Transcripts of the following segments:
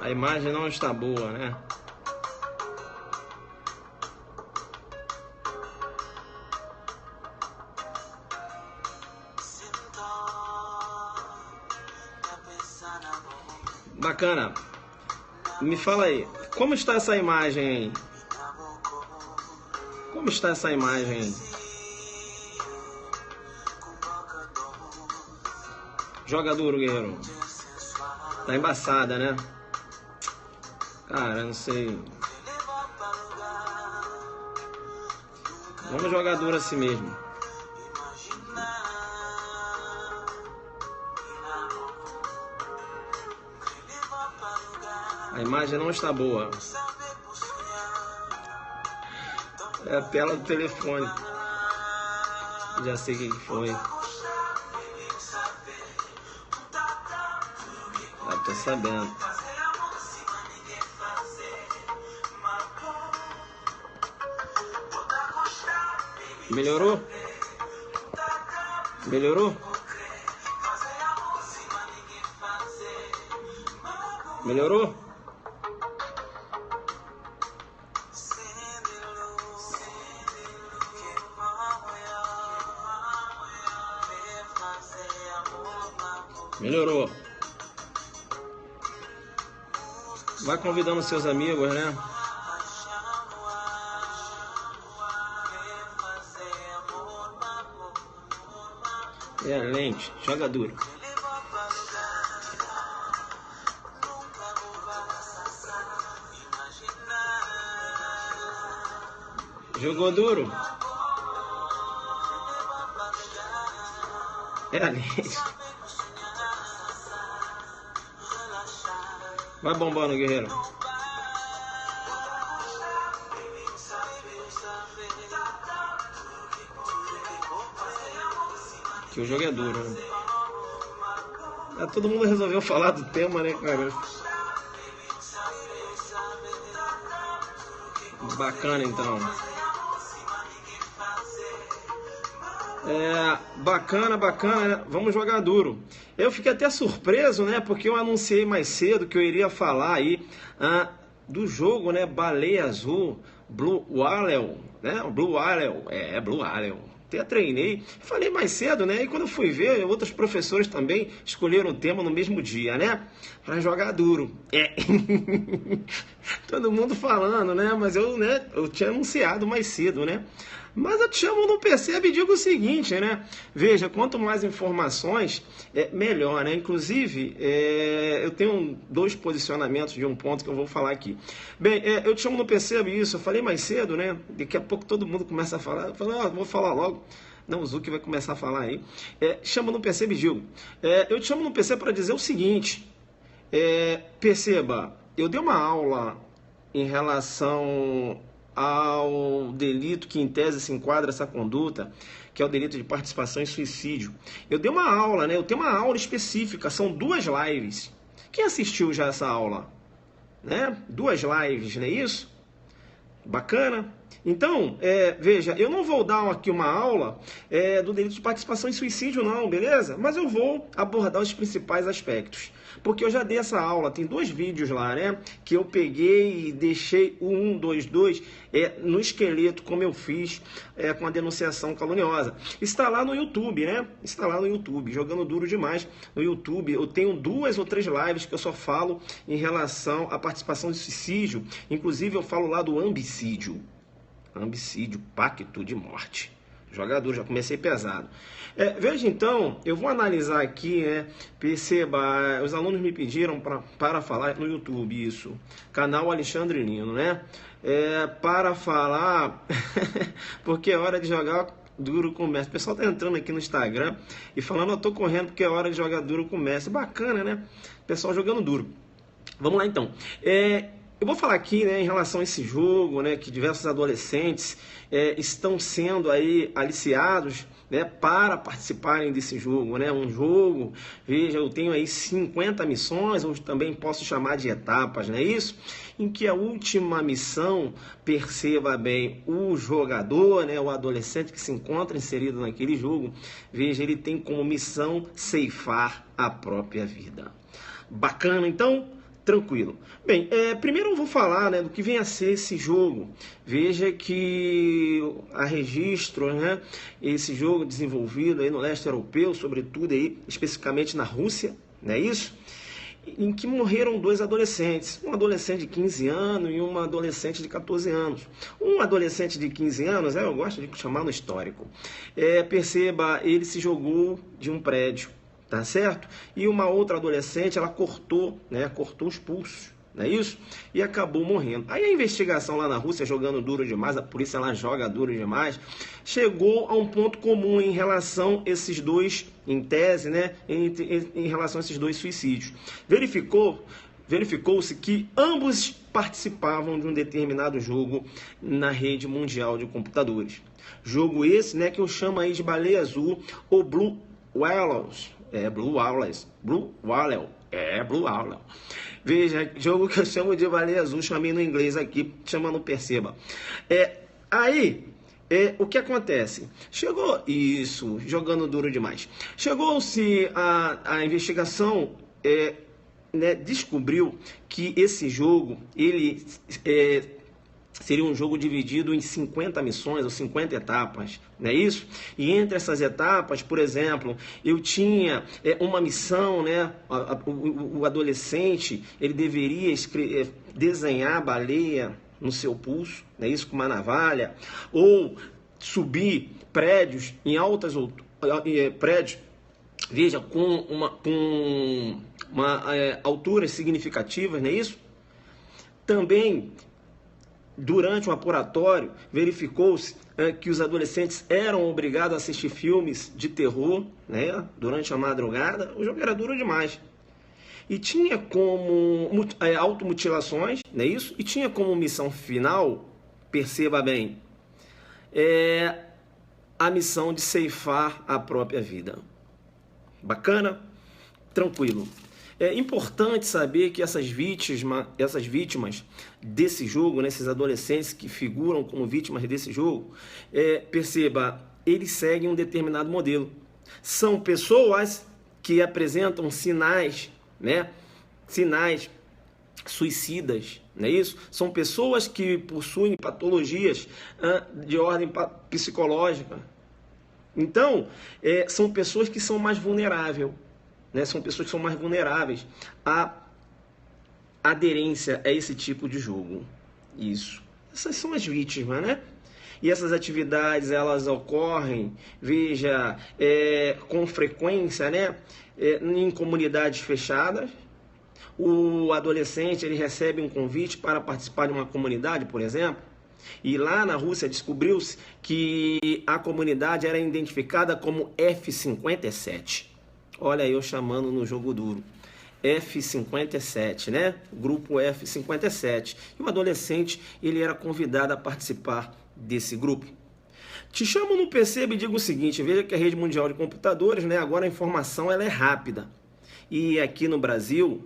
A imagem não está boa, né? Bacana. Me fala aí, como está essa imagem aí? Como está essa imagem aí? Joga duro, guerreiro. Tá embaçada, né? Cara, eu não sei. Vamos jogar duro assim mesmo. A imagem não está boa. É a tela do telefone. Já sei o que foi. Já tô sabendo. Melhorou? Melhorou? Melhorou? Melhorou. Vai convidando seus amigos, né? É, lente, joga duro. Jogou duro? É a lente. Vai bombando, guerreiro. Que o jogo é duro, né? Todo mundo resolveu falar do tema, né, cara? Bacana, então. Bacana, bacana. Vamos jogar duro. Eu fiquei até surpreso, né? Porque eu anunciei mais cedo que eu iria falar aí do jogo, né? Baleia Azul, Blue Whale, né? Blue Whale, Blue Whale. Até treinei, falei mais cedo, né? E quando eu fui ver, outros professores também escolheram o tema no mesmo dia, né? Para jogar duro. Todo mundo falando, né? Mas eu tinha anunciado mais cedo, né? Mas eu te chamo no percebe e digo o seguinte, né? Veja, quanto mais informações, melhor, né? Inclusive, eu tenho 2 posicionamentos de um ponto que eu vou falar aqui. Bem, eu te chamo no percebe isso, eu falei mais cedo, né? Daqui a pouco todo mundo começa a falar. Eu falei, vou falar logo. Não, o Zuki vai começar a falar aí. Chama no percebe e digo. Eu te chamo no percebe para dizer o seguinte. Perceba, eu dei uma aula em relação ao delito que em tese se enquadra essa conduta, que é o delito de participação em suicídio. Eu dei uma aula, né? Eu tenho uma aula específica, são 2 lives. Quem assistiu já essa aula? Né? 2 lives, não é isso? Bacana? Então, veja, eu não vou dar aqui uma aula do delito de participação em suicídio não, beleza? Mas eu vou abordar os principais aspectos. Porque eu já dei essa aula, tem 2 vídeos lá, né? Que eu peguei e deixei o 1, 2, 2 no esqueleto, como eu fiz com a denunciação caluniosa. Está lá no YouTube, né? Está lá no YouTube, jogando duro demais no YouTube. Eu tenho 2 ou 3 lives que eu só falo em relação à participação de suicídio. Inclusive eu falo lá do ambicídio. Ambicídio, pacto de morte. Jogador, já comecei pesado. Veja então, eu vou analisar aqui, né? Perceba, os alunos me pediram para falar no YouTube isso. Canal Alexandre Lino, né? Para falar, porque é hora de jogar duro com o Messi. O pessoal tá entrando aqui no Instagram e falando, eu tô correndo porque é hora de jogar duro com o Messi. Bacana, né? Pessoal jogando duro. Vamos lá então. Eu vou falar aqui, né, em relação a esse jogo, né, que diversos adolescentes estão sendo aí aliciados, né, para participarem desse jogo, né, um jogo, veja, eu tenho aí 50 missões, ou também posso chamar de etapas, não é isso? Em que a última missão, perceba bem, o jogador, né, o adolescente que se encontra inserido naquele jogo, veja, ele tem como missão ceifar a própria vida. Bacana, então? Tranquilo. Bem, primeiro eu vou falar, né, do que vem a ser esse jogo. Veja que há registro, né, esse jogo desenvolvido aí no leste europeu, sobretudo aí, especificamente na Rússia, não é isso? Em que morreram 2 adolescentes, um adolescente de 15 anos e uma adolescente de 14 anos. Um adolescente de 15 anos, eu gosto de chamar no histórico, perceba, ele se jogou de um prédio, tá certo? E uma outra adolescente, ela cortou, né, cortou os pulsos, não é isso? E acabou morrendo. Aí a investigação lá na Rússia, jogando duro demais, a polícia lá joga duro demais, chegou a um ponto comum em relação a esses dois, em tese, né, em relação a esses 2 suicídios. Verificou-se que ambos participavam de um determinado jogo na rede mundial de computadores. Jogo esse, né, que eu chamo aí de baleia azul ou Blue Whales. Blue Whale. Veja, jogo que eu chamo de baleia azul, chamei no inglês aqui, chamando perceba. O que acontece? Jogando duro demais. Chegou-se a investigação, né, descobriu que esse jogo, ele seria um jogo dividido em 50 missões ou 50 etapas, não é isso? E entre essas etapas, por exemplo, eu tinha uma missão, né? O adolescente, ele deveria desenhar a baleia no seu pulso, não é isso? Com uma navalha, ou subir prédios em altas prédios, veja, com alturas significativas, não é isso? Também, durante o apuratório, verificou-se que os adolescentes eram obrigados a assistir filmes de terror, né, durante a madrugada. O jogo era duro demais. E tinha como automutilações, não é isso? E tinha como missão final, perceba bem, a missão de ceifar a própria vida. Bacana? Tranquilo. É importante saber que essas vítimas desse jogo, né, esses adolescentes que figuram como vítimas desse jogo, perceba, eles seguem um determinado modelo. São pessoas que apresentam sinais, né, sinais suicidas, não é isso? São pessoas que possuem patologias de ordem psicológica. Então, são pessoas que são mais vulneráveis. Né, são pessoas que são mais vulneráveis à aderência a esse tipo de jogo. Isso. Essas são as vítimas, né? E essas atividades, elas ocorrem, veja, com frequência, né? Em comunidades fechadas. O adolescente, ele recebe um convite para participar de uma comunidade, por exemplo. E lá na Rússia descobriu-se que a comunidade era identificada como F57. Olha eu chamando no jogo duro. F57, né? Grupo F57. E o adolescente, ele era convidado a participar desse grupo. Te chamo no Perceba e digo o seguinte, veja que a rede mundial de computadores, né? Agora a informação ela é rápida. E aqui no Brasil,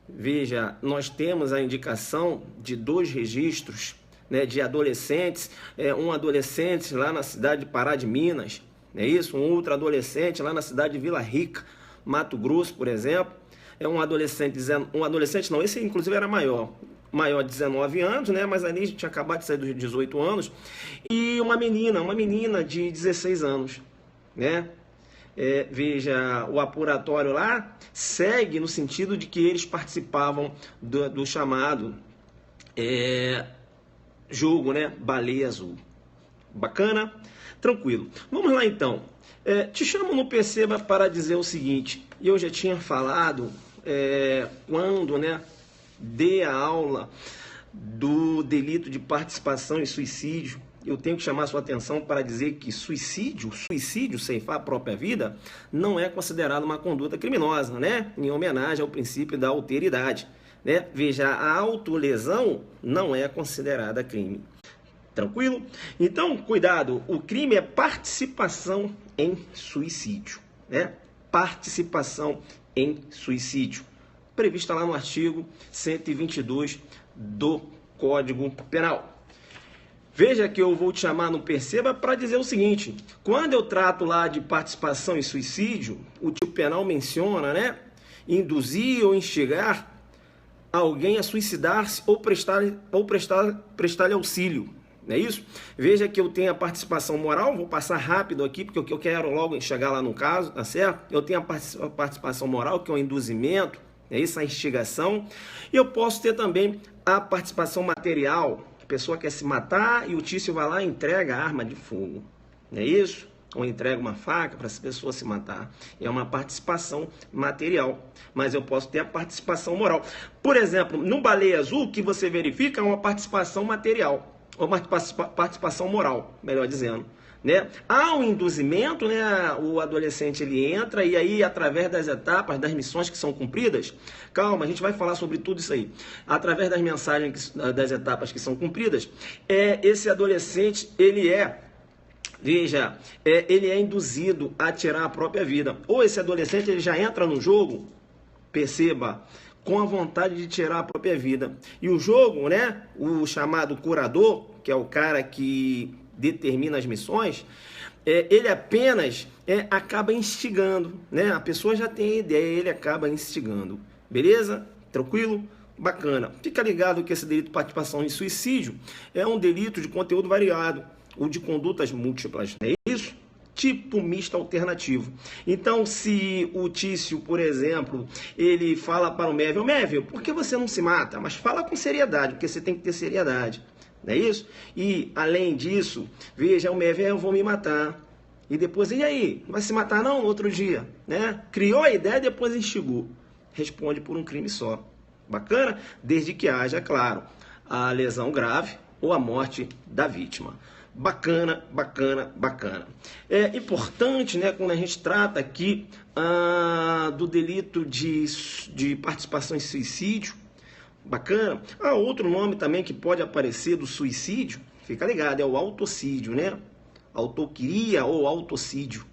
veja, nós temos a indicação de 2 registros, né, de adolescentes, um adolescente lá na cidade de Pará de Minas, é isso? Um outro adolescente lá na cidade de Vila Rica, Mato Grosso, por exemplo. Um adolescente, não, esse inclusive era maior de 19 anos, né? Mas ali tinha acabado de sair dos 18 anos. E uma menina de 16 anos, né? Veja, o apuratório lá segue no sentido de que eles participavam do chamado jogo, né? Baleia Azul. Bacana? Tranquilo. Vamos lá então. Te chamo no Perceba para dizer o seguinte, e eu já tinha falado quando, né, dei a aula do delito de participação em suicídio, eu tenho que chamar a sua atenção para dizer que suicídio, ceifar a própria vida, não é considerado uma conduta criminosa, né? Em homenagem ao princípio da alteridade, né? Veja, a autolesão não é considerada crime. Tranquilo? Então, cuidado, o crime é participação em suicídio, né? Participação em suicídio, prevista lá no artigo 122 do Código Penal. Veja que eu vou te chamar no Perceba para dizer o seguinte, quando eu trato lá de participação em suicídio, o tipo penal menciona, né? Induzir ou instigar alguém a suicidar-se ou prestar-lhe auxílio. Não é isso? Veja que eu tenho a participação moral, vou passar rápido aqui, porque o que eu quero logo chegar lá no caso, tá certo? Eu tenho a participação moral, que é o induzimento, é isso, a instigação. E eu posso ter também a participação material, a pessoa quer se matar e o Tício vai lá e entrega a arma de fogo. Não é isso? Ou entrega uma faca para essa pessoa se matar. É uma participação material. Mas eu posso ter a participação moral. Por exemplo, no Baleia Azul, o que você verifica é uma participação material. Ou uma participação moral, melhor dizendo. Né? Há um induzimento, né? O adolescente ele entra e aí, através das etapas, das missões que são cumpridas, calma, a gente vai falar sobre tudo isso aí. Através das mensagens, das etapas que são cumpridas, esse adolescente, ele é induzido a tirar a própria vida. Ou esse adolescente ele já entra no jogo, perceba, com a vontade de tirar a própria vida. E o jogo, né, o chamado curador, que é o cara que determina as missões, ele apenas acaba instigando, né? A pessoa já tem a ideia, ele acaba instigando. Beleza? Tranquilo? Bacana. Fica ligado que esse delito de participação em suicídio é um delito de conteúdo variado, ou de condutas múltiplas, não é isso? Tipo misto alternativo. Então, se o Tício, por exemplo, ele fala para o Mévio, Mévio, por que você não se mata? Mas fala com seriedade, porque você tem que ter seriedade, não é isso? E, além disso, veja, o Mévio, eu vou me matar. E depois, e aí? Não vai se matar não no outro dia? Né? Criou a ideia e depois instigou. Responde por um crime só. Bacana? Desde que haja, claro, a lesão grave ou a morte da vítima. Bacana, bacana, bacana. É importante, né, quando a gente trata aqui do delito de participação em suicídio, bacana. Há outro nome também que pode aparecer do suicídio, fica ligado, é o autocídio, né? Autoquiria ou autocídio,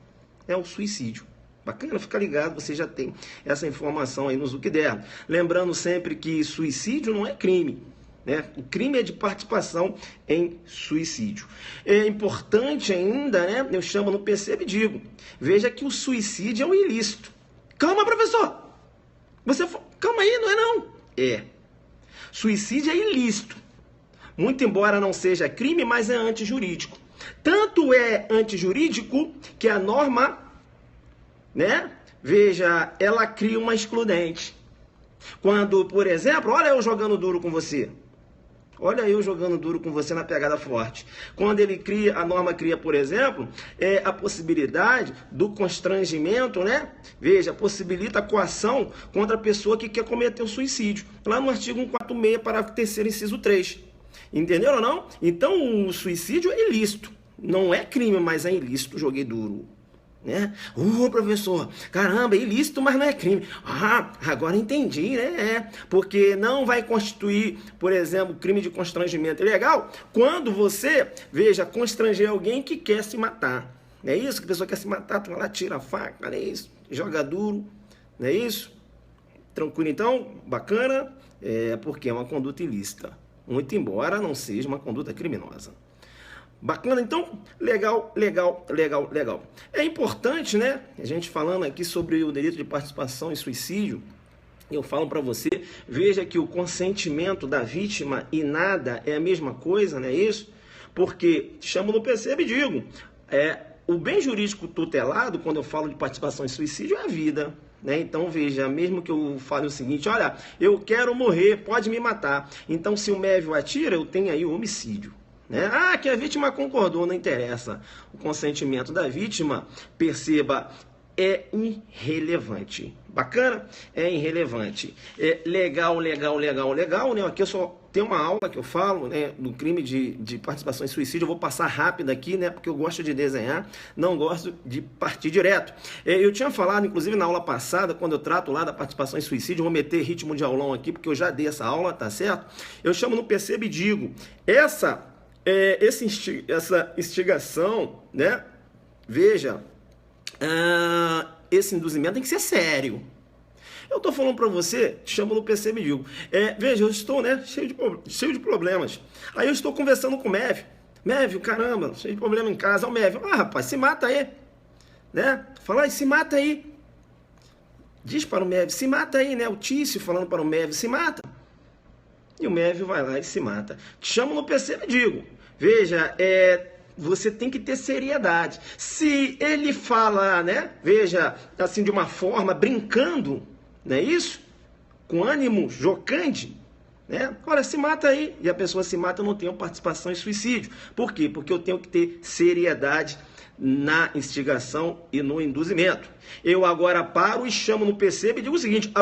é o suicídio. Bacana, fica ligado, você já tem essa informação aí no Zuckerberg. Lembrando sempre que suicídio não é crime. Né? O crime é de participação em suicídio. É importante ainda, né? Eu chamo no percebo e digo, veja que o suicídio é um ilícito. Calma, professor! Calma aí, não é não? Suicídio é ilícito. Muito embora não seja crime, mas é antijurídico. Tanto é antijurídico que a norma, né? Veja, ela cria uma excludente. Quando, por exemplo, olha eu jogando duro com você. Olha eu jogando duro com você na pegada forte. Quando ele cria, a norma cria, por exemplo, a possibilidade do constrangimento, né? Veja, possibilita a coação contra a pessoa que quer cometer o suicídio. Lá no artigo 146, parágrafo 3º, inciso 3. Entenderam ou não? Então, o suicídio é ilícito. Não é crime, mas é ilícito. Joguei duro. Né? Professor, caramba, é ilícito, mas não é crime. Agora entendi, né? Porque não vai constituir, por exemplo, crime de constrangimento ilegal quando você, veja, constranger alguém que quer se matar. Não é isso? Que a pessoa quer se matar, tu vai lá, tira a faca, não é isso? Joga duro, não é isso? Tranquilo, então? Bacana? Porque é uma conduta ilícita. Muito embora não seja uma conduta criminosa. Bacana, então? Legal, legal, legal, legal. É importante, né? A gente falando aqui sobre o delito de participação em suicídio, eu falo para você, veja que o consentimento da vítima e nada é a mesma coisa, não é isso? Porque, chamo no percebo e digo, o bem jurídico tutelado, quando eu falo de participação em suicídio, é a vida. Né? Então, veja, mesmo que eu fale o seguinte, olha, eu quero morrer, pode me matar. Então, se o Mévio atira, eu tenho aí o homicídio. Né? Que a vítima concordou, não interessa. O consentimento da vítima, perceba, é irrelevante. Bacana? É irrelevante. Legal, legal, legal, legal. Né? Aqui eu só tenho uma aula que eu falo, né, do crime de participação em suicídio. Eu vou passar rápido aqui, né, porque eu gosto de desenhar, não gosto de partir direto. Eu tinha falado, inclusive, na aula passada, quando eu trato lá da participação em suicídio, eu vou meter ritmo de aulão aqui, porque eu já dei essa aula, tá certo? Eu chamo no percebo e digo, essa instigação, né, veja, esse induzimento tem que ser sério. Eu estou falando para você, te chamo no percebo e digo, veja, eu estou, né, cheio de problemas. Aí eu estou conversando com o Mévio. Mévio, caramba, cheio de problema em casa. O Mévio, rapaz, se mata aí. Né? Fala aí, se mata aí. Diz para o Mévio, se mata aí, né? O Tício falando para o Mévio, se mata. e o Mévio vai lá e se mata. Te chamo no PC e digo, veja, você tem que ter seriedade. Se ele fala, né, veja, assim, de uma forma, brincando, não é isso? Com ânimo jocante, né? Ora, se mata aí, e a pessoa se mata, eu não tenho participação em suicídio. Por quê? Porque eu tenho que ter seriedade na instigação e no induzimento. Eu agora paro e chamo no PC e digo o seguinte,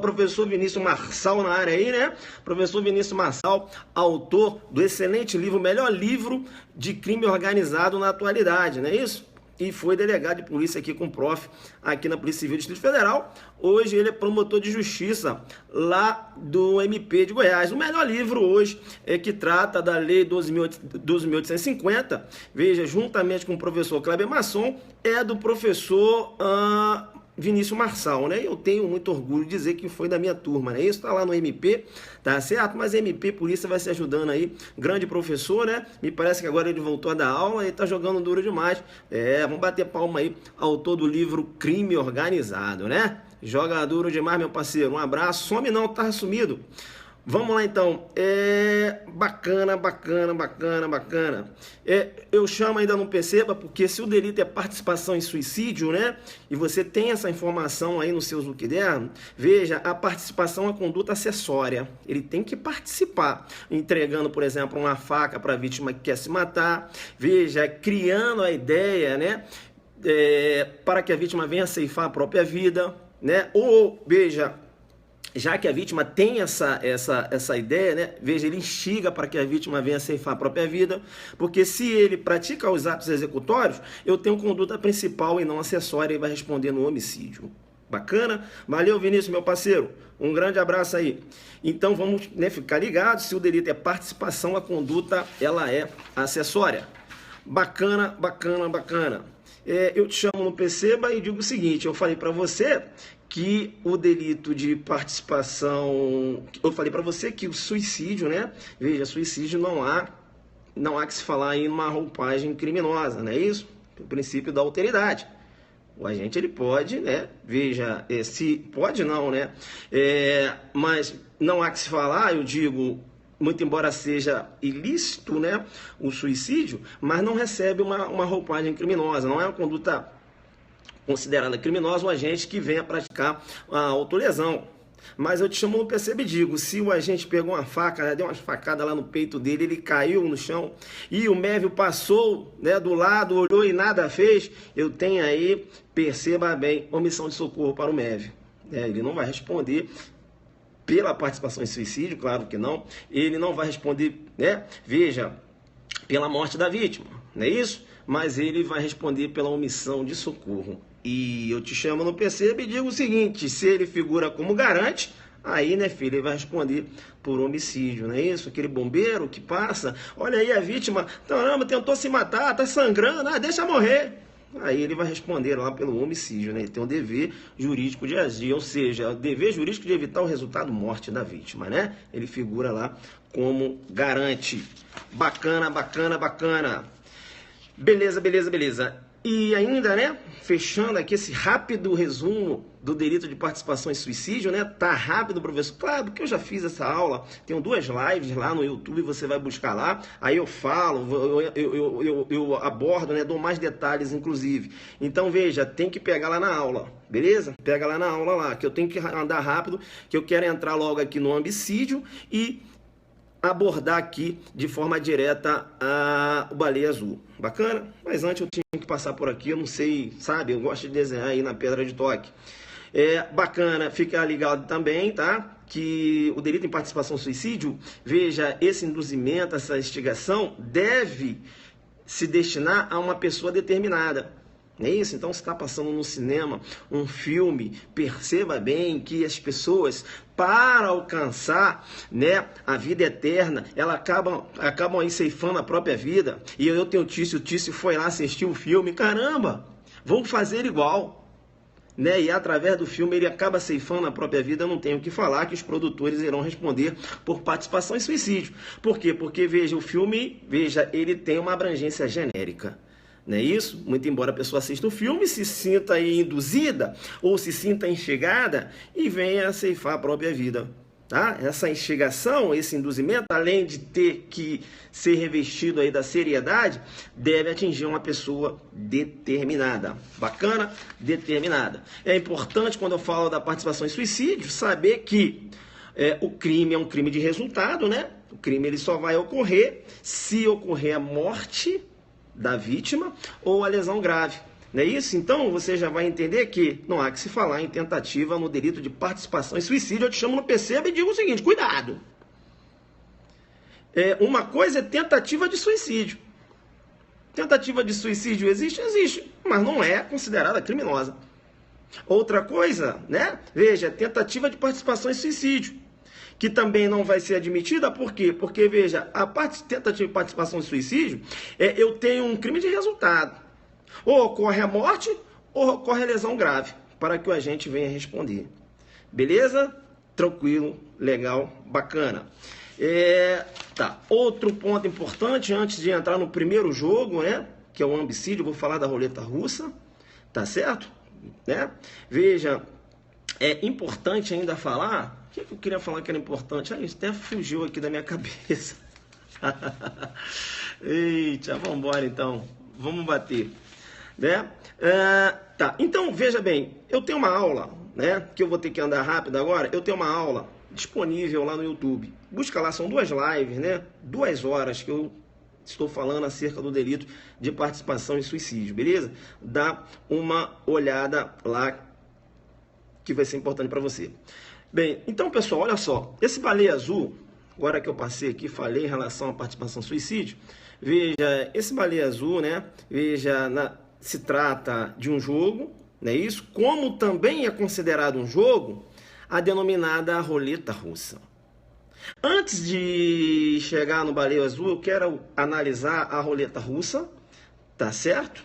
professor Vinícius Marçal na área aí, né? Professor Vinícius Marçal, autor do excelente livro, o melhor livro de crime organizado na atualidade, não é isso? E foi delegado de polícia aqui com o prof, aqui na Polícia Civil do Distrito Federal. Hoje ele é promotor de justiça lá do MP de Goiás. O melhor livro hoje é que trata da Lei 12.850, veja, juntamente com o professor Kleber Masson, é do professor Vinícius Marçal, né? Eu tenho muito orgulho de dizer que foi da minha turma, né? Isso tá lá no MP, tá certo? Mas MP, polícia vai se ajudando aí, grande professor, né? Me parece que agora ele voltou a dar aula e tá jogando duro demais. Vamos bater palma aí, autor do livro Crime Organizado, né? Joga duro demais, meu parceiro. Um abraço. Some não, tá sumido. Vamos lá então, bacana. Eu chamo ainda não perceba, porque se o delito é participação em suicídio, né? E você tem essa informação aí no seu Zuquider, veja, a participação é uma conduta acessória. Ele tem que participar, entregando, por exemplo, uma faca para a vítima que quer se matar, veja, criando a ideia, né? Para que a vítima venha ceifar a própria vida, né? Ou, veja, já que a vítima tem essa ideia, né? Veja, ele instiga para que a vítima venha ceifar a própria vida, porque se ele pratica os atos executórios, eu tenho conduta principal e não acessória e vai responder no homicídio. Bacana? Valeu, Vinícius, meu parceiro. Um grande abraço aí. Então, vamos, né, ficar ligados, se o delito é participação, a conduta, ela é acessória. Bacana. Eu te chamo no Perceba e digo o seguinte, eu falei para você que o delito de participação, eu falei para você que o suicídio, né? Veja, suicídio não há que se falar em uma roupagem criminosa, não é isso? O princípio da alteridade. O agente, ele pode, né? Veja, se pode não, né? Mas não há que se falar, eu digo, muito embora seja ilícito, né? O suicídio, mas não recebe uma roupagem criminosa, não é uma conduta considerada criminosa o agente que venha praticar a autolesão. Mas eu te chamo no percebe e digo, se o agente pegou uma faca, né, deu uma facada lá no peito dele, ele caiu no chão e o Mévio passou, né, do lado, olhou e nada fez, eu tenho aí, perceba bem, omissão de socorro para o Mévio. Ele não vai responder pela participação em suicídio, claro que não. Ele não vai responder, né, veja, pela morte da vítima, não é isso? Mas ele vai responder pela omissão de socorro. E eu te chamo no percebe e digo o seguinte, se ele figura como garante, aí, né, filho, ele vai responder por homicídio, não é isso? Aquele bombeiro que passa, olha aí a vítima, caramba, tentou se matar, tá sangrando, deixa morrer. Aí ele vai responder lá pelo homicídio, né? Ele tem o dever jurídico de agir, ou seja, o dever jurídico de evitar o resultado morte da vítima, né? Ele figura lá como garante. Bacana. Beleza. E ainda, né, fechando aqui esse rápido resumo do delito de participação em suicídio, né? Tá rápido, professor? Claro, porque eu já fiz essa aula, tenho 2 lives lá no YouTube, você vai buscar lá, aí eu falo, eu abordo, né, dou mais detalhes, inclusive. Então, veja, tem que pegar lá na aula, beleza? Pega lá na aula lá, que eu tenho que andar rápido, que eu quero entrar logo aqui no homicídio e abordar aqui de forma direta o Baleia Azul. Bacana? Mas antes eu tinha que passar por aqui, eu não sei, sabe? Eu gosto de desenhar aí na pedra de toque. Bacana, fica ligado também, tá? Que o delito em participação em suicídio, veja, esse induzimento, essa instigação deve se destinar a uma pessoa determinada. É isso? Então, se está passando no cinema um filme, perceba bem que as pessoas, para alcançar, né, a vida eterna, elas acabam aí ceifando a própria vida. E eu tenho o Tício foi lá assistir o filme, caramba, vou fazer igual. Né? E através do filme ele acaba ceifando a própria vida, eu não tenho o que falar que os produtores irão responder por participação em suicídio. Por quê? Porque, veja, o filme, veja, ele tem uma abrangência genérica. Não é isso? Muito embora a pessoa assista o filme, se sinta aí induzida ou se sinta instigada e venha ceifar a própria vida. tá? Essa instigação, esse induzimento, além de ter que ser revestido aí da seriedade, deve atingir uma pessoa determinada. Bacana? Determinada. É importante, quando eu falo da participação em suicídio, saber que o crime é um crime de resultado, né? O crime ele só vai ocorrer se ocorrer a morte da vítima ou a lesão grave. Não é isso? Então você já vai entender que não há que se falar em tentativa no delito de participação em suicídio. Eu te chamo no PCB e digo o seguinte: cuidado! Uma coisa é tentativa de suicídio. Tentativa de suicídio existe? Existe, mas não é considerada criminosa. Outra coisa, né? Veja, tentativa de participação em suicídio, que também não vai ser admitida, por quê? Porque, veja, a tentativa de participação em suicídio, eu tenho um crime de resultado. Ou ocorre a morte, ou ocorre a lesão grave, para que o agente venha responder. Beleza? Tranquilo, legal, bacana. Tá. Outro ponto importante, antes de entrar no primeiro jogo, né? Que é o homicídio, eu vou falar da roleta russa, tá certo? Né? Veja, é importante ainda falar. O que eu queria falar que era importante? Isso até fugiu aqui da minha cabeça. Eita, vamos embora então. Vamos bater. Né? Tá. Então, veja bem, eu tenho uma aula, né? Que eu vou ter que andar rápido agora. Eu tenho uma aula disponível lá no YouTube. Busca lá, são 2 lives, né? 2 horas que eu estou falando acerca do delito de participação em suicídio, beleza? Dá uma olhada lá que vai ser importante para você. Bem, então, pessoal, olha só. Esse baleia azul, agora que eu passei aqui, falei em relação à participação em suicídio. Veja, esse baleia azul, né? Veja, se trata de um jogo, não é isso? Como também é considerado um jogo a denominada roleta russa. Antes de chegar no baleia azul, eu quero analisar a roleta russa, tá certo?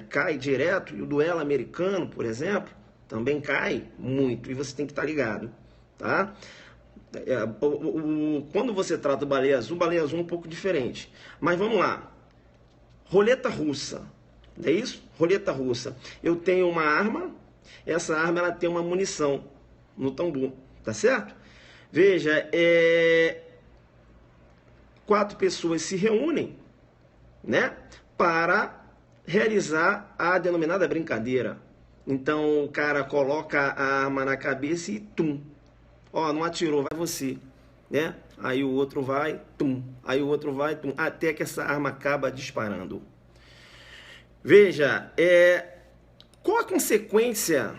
Cai direto, e o duelo americano, por exemplo, também cai muito, e você tem que estar ligado, tá? Quando você trata o baleia azul é um pouco diferente. Mas vamos lá. Roleta russa, não é isso? Roleta russa. Eu tenho uma arma, essa arma ela tem uma munição no tambor, tá certo? Veja, 4 pessoas se reúnem, né, para realizar a denominada brincadeira. Então o cara coloca a arma na cabeça e tum. Ó, não atirou, vai você, né? Aí o outro vai, tum. Aí o outro vai, tum. Até que essa arma acaba disparando. Veja, qual a consequência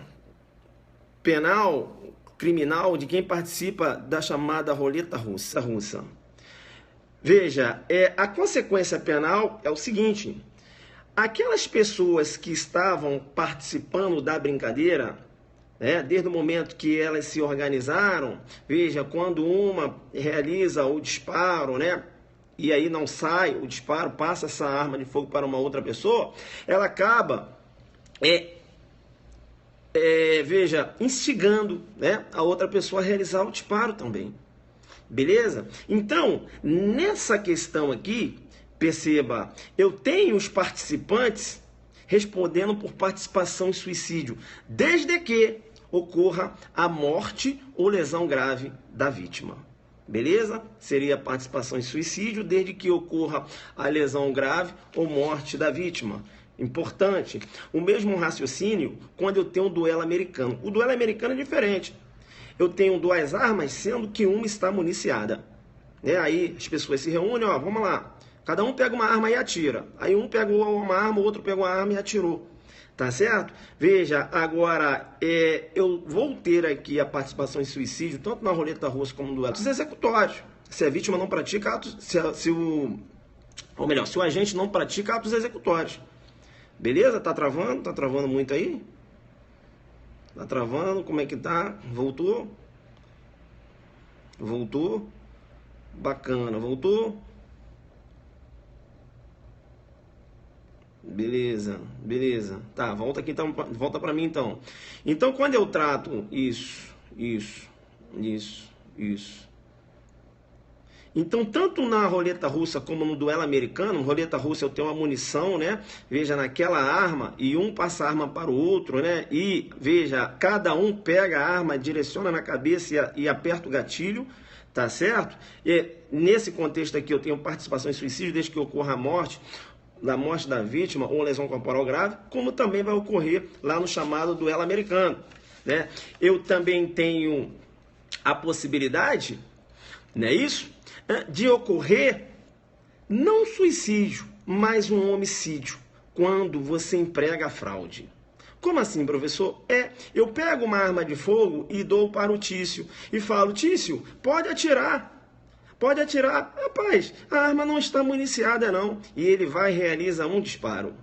penal, criminal de quem participa da chamada roleta russa? Veja, a consequência penal é o seguinte: aquelas pessoas que estavam participando da brincadeira, desde o momento que elas se organizaram, veja, quando uma realiza o disparo, né, e aí não sai o disparo, passa essa arma de fogo para uma outra pessoa, ela acaba, veja, instigando, né, a outra pessoa a realizar o disparo também. Beleza? Então, nessa questão aqui, perceba, eu tenho os participantes respondendo por participação em suicídio, desde que ocorra a morte ou lesão grave da vítima. Beleza? Seria participação em suicídio, desde que ocorra a lesão grave ou morte da vítima. Importante. O mesmo raciocínio quando eu tenho um duelo americano. O duelo americano é diferente. Eu tenho 2 armas, sendo que uma está municiada. Aí as pessoas se reúnem, ó, vamos lá. Cada um pega uma arma e atira. Aí um pegou uma arma, o outro pegou a arma e atirou. Tá certo? Veja, agora, eu vou ter aqui a participação em suicídio, tanto na roleta russa como no duelo. Atos executórios. Se a vítima não pratica atos... Se o agente não pratica atos executórios. Beleza? Tá travando? Tá travando muito aí? Tá travando? Como é que tá? Voltou? Voltou? Bacana. Voltou? Beleza, beleza. Tá, volta aqui então, volta para mim então. Então, quando eu trato isso, Então, tanto na roleta russa como no duelo americano, roleta russa eu tenho uma munição, né? Veja, naquela arma, e um passa a arma para o outro, né? E, veja, cada um pega a arma, direciona na cabeça e aperta o gatilho, tá certo? E nesse contexto aqui eu tenho participação em suicídio desde que ocorra a morte, da morte da vítima ou lesão corporal grave, como também vai ocorrer lá no chamado duelo americano, né? Eu também tenho a possibilidade, não é isso? De ocorrer não suicídio, mas um homicídio, quando você emprega a fraude. Como assim, professor? Eu pego uma arma de fogo e dou para o Tício e falo, Tício, pode atirar. Pode atirar. Rapaz, a arma não está municiada não. E ele vai e realiza um disparo.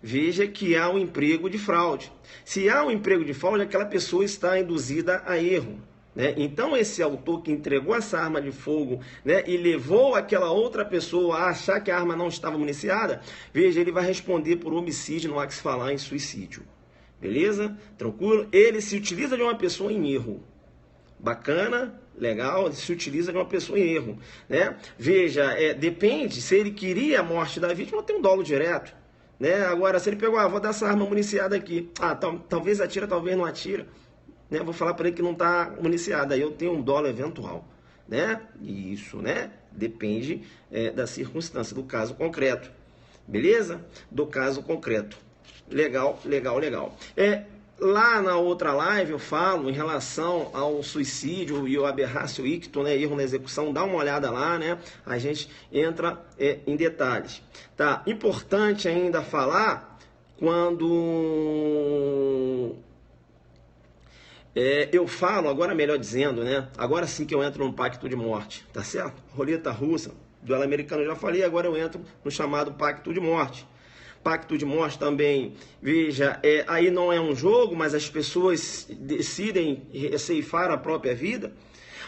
Veja que há um emprego de fraude. Se há um emprego de fraude, aquela pessoa está induzida a erro. Né? Então, esse autor que entregou essa arma de fogo, né, e levou aquela outra pessoa a achar que a arma não estava municiada, veja, ele vai responder por homicídio, não há que se falar em suicídio. Beleza? Tranquilo? Ele se utiliza de uma pessoa em erro. Bacana, legal, ele se utiliza de uma pessoa em erro. Né? Veja, depende, se ele queria a morte da vítima, tem um dolo direto. Né? Agora, se ele pegou, vou dar essa arma municiada aqui. Talvez atira, talvez não atira. Né? Vou falar para ele que não está municiada. Aí eu tenho um dolo eventual. Né? Isso, né? Depende da circunstância, do caso concreto. Beleza? Do caso concreto. Legal, legal, legal. Lá na outra live eu falo em relação ao suicídio e o aberratio ictu, né, erro na execução, dá uma olhada lá, né, a gente entra em detalhes. Tá? Importante ainda falar quando eu falo, agora melhor dizendo, né, agora sim que eu entro no pacto de morte, tá certo? Roleta russa, duelo americano eu já falei, agora eu entro no chamado pacto de morte. Pacto de morte também, veja, aí não é um jogo, mas as pessoas decidem ceifar a própria vida.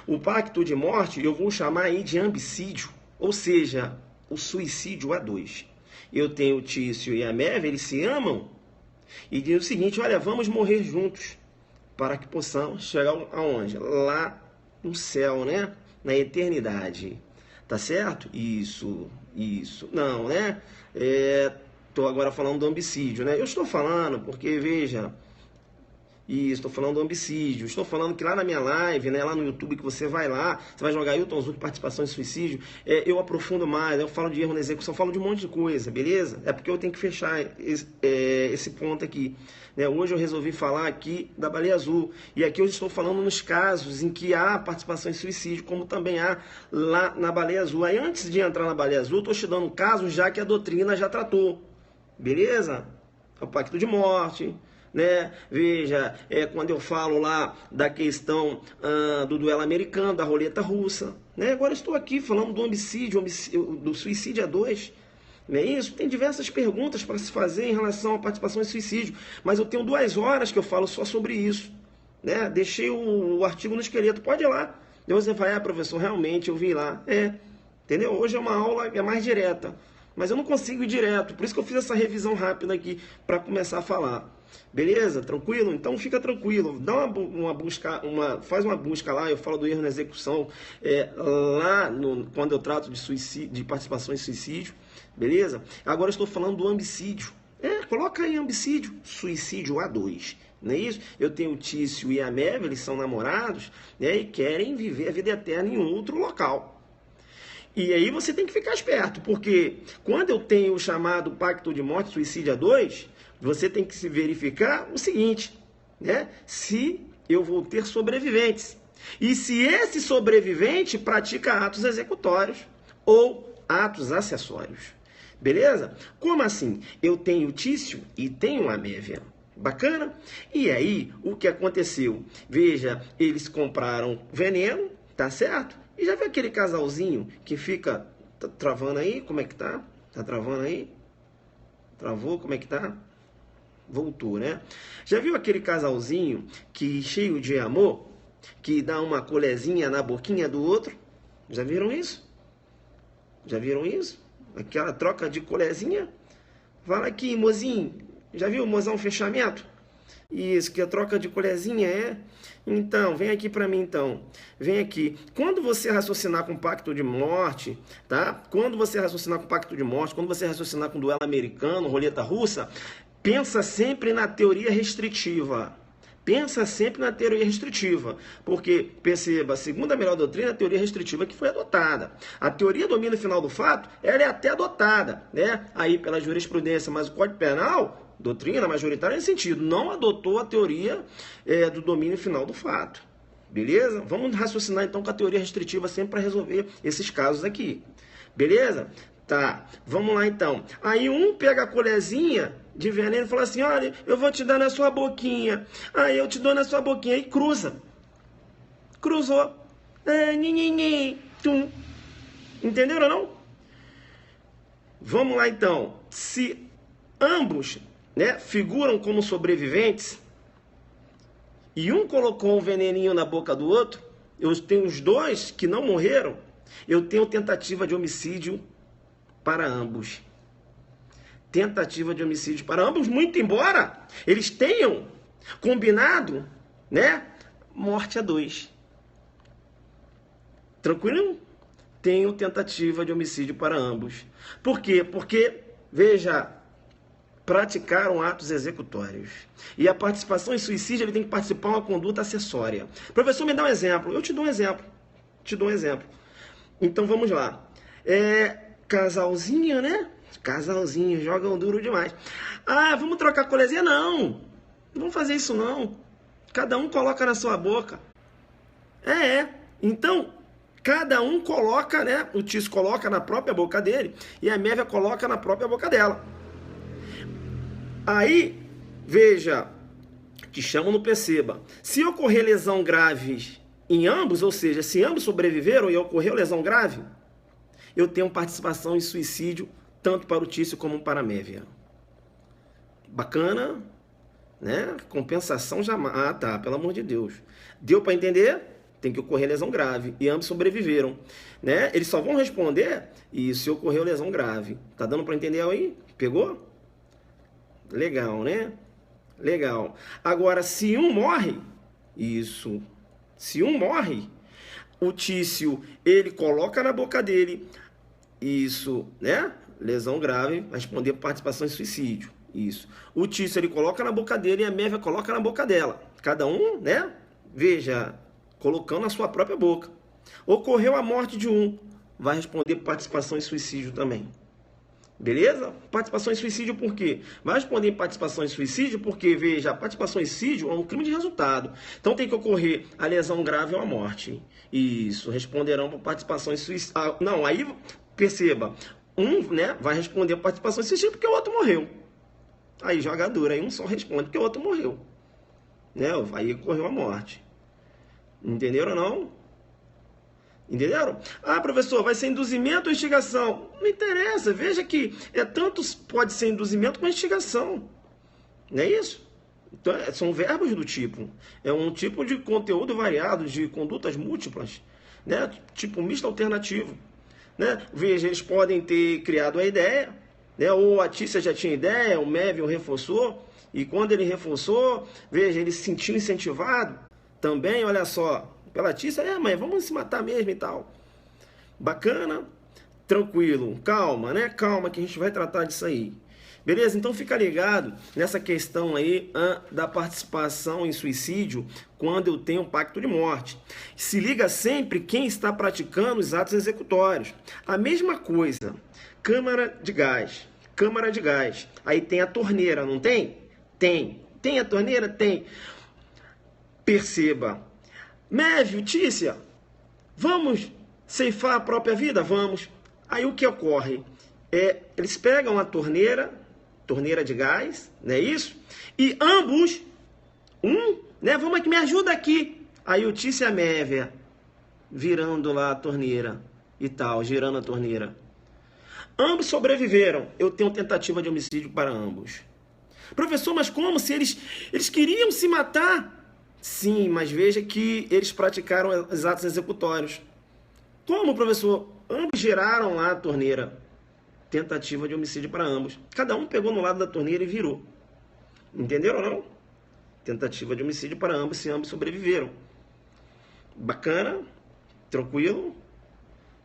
O pacto de morte eu vou chamar aí de ambicídio, ou seja, o suicídio a dois. Eu tenho o Tício e a Meve, eles se amam e dizem o seguinte, olha, vamos morrer juntos para que possamos chegar aonde? Lá no céu, né? Na eternidade, tá certo? Isso, não, né? Estou agora falando do homicídio, né? Eu estou falando porque, veja, estou falando do homicídio, estou falando que lá na minha live, né, lá no YouTube, que você vai lá, você vai jogar Hilton Zuc, participação em suicídio, eu aprofundo mais, eu falo de erro na execução, falo de um monte de coisa, beleza? É porque eu tenho que fechar esse ponto aqui. Né? Hoje eu resolvi falar aqui da baleia azul, e aqui eu estou falando nos casos em que há participação em suicídio, como também há lá na baleia azul. Aí antes de entrar na baleia azul, estou te dando casos já que a doutrina já tratou. Beleza? O pacto de morte, né? Veja, quando eu falo lá da questão do duelo americano, da roleta russa, né? Agora estou aqui falando do homicídio, do suicídio a dois, não é isso? Tem diversas perguntas para se fazer em relação à participação em suicídio, mas eu tenho 2 horas que eu falo só sobre isso, né? Deixei o artigo no esqueleto, pode ir lá. Depois você vai, professor, realmente eu vi lá, entendeu? Hoje é uma aula mais direta. Mas eu não consigo ir direto, por isso que eu fiz essa revisão rápida aqui para começar a falar. Beleza? Tranquilo? Então fica tranquilo. Dá uma busca, faz uma busca lá, eu falo do erro na execução, quando eu trato de suicídio, de participação em suicídio. Beleza? Agora eu estou falando do homicídio. Coloca aí homicídio, suicídio a dois. Não é isso? Eu tenho o Tício e a Meve, eles são namorados, né, e querem viver a vida eterna em outro local. E aí você tem que ficar esperto, porque quando eu tenho o chamado pacto de morte, suicídio a dois, você tem que se verificar o seguinte, né? Se eu vou ter sobreviventes. E se esse sobrevivente pratica atos executórios ou atos acessórios. Beleza? Como assim? Eu tenho o Tício e tenho a Mévia. Bacana? E aí, o que aconteceu? Veja, eles compraram veneno, tá certo? E já viu aquele casalzinho que fica travando aí? Como é que tá? Tá travando aí? Travou? Como é que tá? Voltou, né? Já viu aquele casalzinho que cheio de amor, que dá uma colezinha na boquinha do outro? Já viram isso? Já viram isso? Aquela troca de colezinha? Fala aqui, mozinho. Já viu o mozão fechamento? Isso, que a troca de colherzinha é. Então, vem aqui para mim, então. Vem aqui. Quando você raciocinar com pacto de morte, tá? Quando você raciocinar com pacto de morte, quando você raciocinar com duelo americano, roleta russa, pensa sempre na teoria restritiva. Pensa sempre na teoria restritiva, porque, perceba, segundo a melhor doutrina, a teoria restritiva que foi adotada. A teoria domínio final do fato, ela é até adotada, né? Aí pela jurisprudência, mas o Código Penal, doutrina majoritária nesse sentido, não adotou a teoria do domínio final do fato. Beleza? Vamos raciocinar então com a teoria restritiva sempre para resolver esses casos aqui. Beleza? Tá, vamos lá então. Aí um pega a colherzinha de veneno e fala assim, olha, eu vou te dar na sua boquinha. Aí eu te dou na sua boquinha e cruza. Cruzou. Tum. Entenderam ou não? Vamos lá então. Se ambos, né, figuram como sobreviventes e um colocou um veneninho na boca do outro, eu tenho os dois que não morreram, eu tenho tentativa de homicídio para ambos. Tentativa de homicídio para ambos, muito embora eles tenham combinado, né, morte a dois. Tranquilo? Tenho tentativa de homicídio para ambos. Por quê? Porque, veja, praticaram atos executórios. E a participação em suicídio, ele tem que participar de uma conduta acessória. Professor, me dá um exemplo. Eu te dou um exemplo. Então, vamos lá. Casalzinho, né? Casalzinho, jogam duro demais. Ah, vamos trocar colherzinha? Não. Não vamos fazer isso, não. Cada um coloca na sua boca. Então, cada um coloca, né? O Tício coloca na própria boca dele e a Mévia coloca na própria boca dela. Aí, veja, te chamo no perceba. Se ocorrer lesão grave em ambos, ou seja, se ambos sobreviveram e ocorreu lesão grave, eu tenho participação em suicídio tanto para o Tício como para a Mévia. Bacana, né? Compensação jamais. Ah, tá, pelo amor de Deus. Deu para entender? Tem que ocorrer lesão grave. E ambos sobreviveram, né? Eles só vão responder isso se ocorreu lesão grave. Tá dando para entender aí? Pegou? Legal, né? Legal. Agora, se um morre, isso. Se um morre, o Tício, ele coloca na boca dele, isso, né? Lesão grave, responder por participação em suicídio. Isso. O Tício, ele coloca na boca dele e a Mévia coloca na boca dela. Cada um, né? Veja, colocando na sua própria boca. Ocorreu a morte de um, vai responder por participação em suicídio também. Beleza? Participação em suicídio por quê? Vai responder em participação em suicídio porque, veja, a participação em suicídio é um crime de resultado. Então tem que ocorrer a lesão grave ou a morte. Isso, responderão por participação em suicídio. Ah, não, aí perceba, um, né, vai responder por participação em suicídio porque o outro morreu. Aí joga dura, aí um só responde porque o outro morreu. Né? Aí ocorreu a morte. Entenderam ou não? Entenderam? Ah, professor, vai ser induzimento ou instigação? Não interessa, veja que tanto pode ser induzimento como instigação. Não é isso? Então, são verbos do tipo. É um tipo de conteúdo variado, de condutas múltiplas, né? Tipo misto alternativo. Né? Veja, eles podem ter criado a ideia, né? Ou a Tícia já tinha ideia, o Mévio reforçou, e quando ele reforçou, veja, ele se sentiu incentivado também, olha só, pela Tícia, mãe, vamos se matar mesmo e tal. Bacana, tranquilo, calma, né? Calma que a gente vai tratar disso aí. Beleza? Então fica ligado nessa questão aí da participação em suicídio quando eu tenho pacto de morte. Se liga sempre quem está praticando os atos executórios. A mesma coisa, câmara de gás. Câmara de gás. Aí tem a torneira, não tem? Tem. Tem a torneira? Tem. Perceba. Mévio, Tícia, vamos ceifar a própria vida? Vamos. Aí o que ocorre? Eles pegam a torneira de gás, não é isso? E ambos, né, vamos aqui, me ajuda aqui. Aí o Tícia e a Mévia, virando lá a torneira e tal, girando a torneira. Ambos sobreviveram. Eu tenho tentativa de homicídio para ambos. Professor, mas como? Se eles queriam se matar? Sim, mas veja que eles praticaram os atos executórios. Como, professor? Ambos giraram lá a torneira. Tentativa de homicídio para ambos. Cada um pegou no lado da torneira e virou. Entenderam ou não? Tentativa de homicídio para ambos, se ambos sobreviveram. Bacana? Tranquilo?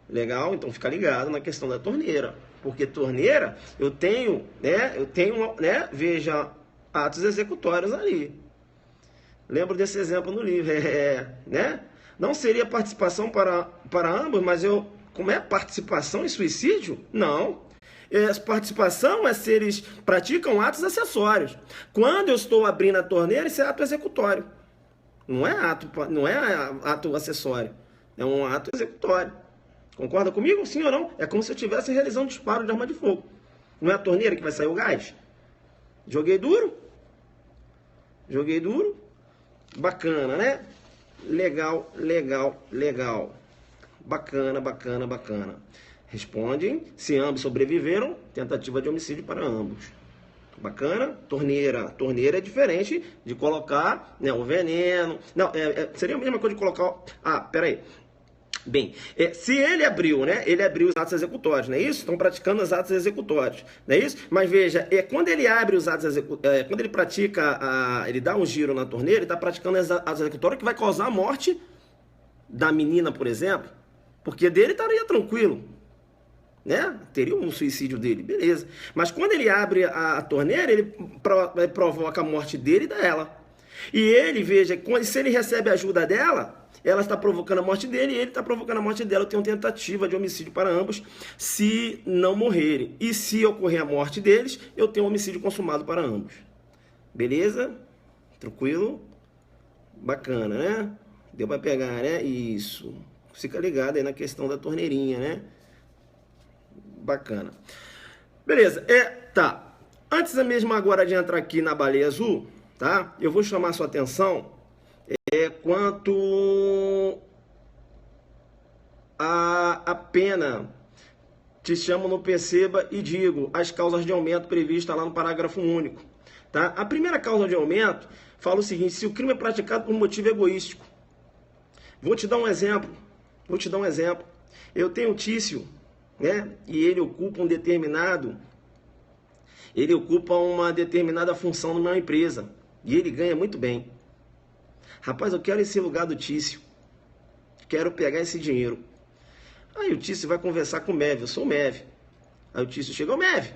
Legal? Então fica ligado na questão da torneira. Porque torneira, eu tenho, veja, atos executórios ali. Lembro desse exemplo no livro, né? Não seria participação para ambos, mas como é participação em suicídio? Não. Participação é se eles praticam atos acessórios. Quando eu estou abrindo a torneira, isso é ato executório. Não é ato acessório. É um ato executório. Concorda comigo? Sim ou não? É como se eu estivesse realizando um disparo de arma de fogo. Não é a torneira que vai sair o gás? Joguei duro? Joguei duro? Bacana, né? Legal, legal, legal. Bacana, bacana, bacana. Respondem se ambos sobreviveram, tentativa de homicídio para ambos. Bacana? Torneira. Torneira é diferente de colocar, né, o veneno. Não, seria a mesma coisa de colocar... Ah, peraí. Bem, se ele abriu, né? Ele abriu os atos executórios, não é isso? Estão praticando os atos executórios, não é isso? Mas veja, quando ele abre os atos executórios, quando ele pratica, ele dá um giro na torneira, ele está praticando os atos executórios que vai causar a morte da menina, por exemplo, porque dele estaria tranquilo, né? Teria um suicídio dele, beleza. Mas quando ele abre a torneira, ele provoca a morte dele e dela. E ele, veja, se ele recebe a ajuda dela, ela está provocando a morte dele e ele está provocando a morte dela. Eu tenho tentativa de homicídio para ambos se não morrerem. E se ocorrer a morte deles, eu tenho homicídio consumado para ambos. Beleza? Tranquilo? Bacana, né? Deu para pegar, né? Isso. Fica ligado aí na questão da torneirinha, né? Bacana. Beleza. Tá. Antes mesmo agora de entrar aqui na baleia azul, tá? Eu vou chamar a sua atenção quanto a pena. Te chamo no perceba e digo as causas de aumento previstas lá no parágrafo único. Tá? A primeira causa de aumento fala o seguinte: se o crime é praticado por motivo egoístico. Vou te dar um exemplo. Eu tenho um Tício, né? E ele ocupa uma determinada função numa empresa. E ele ganha muito bem. Rapaz, eu quero esse lugar do Tício. Quero pegar esse dinheiro. Aí o Tício vai conversar com o Mev. Eu sou o Mev. Aí o Tício chega: ô Mev,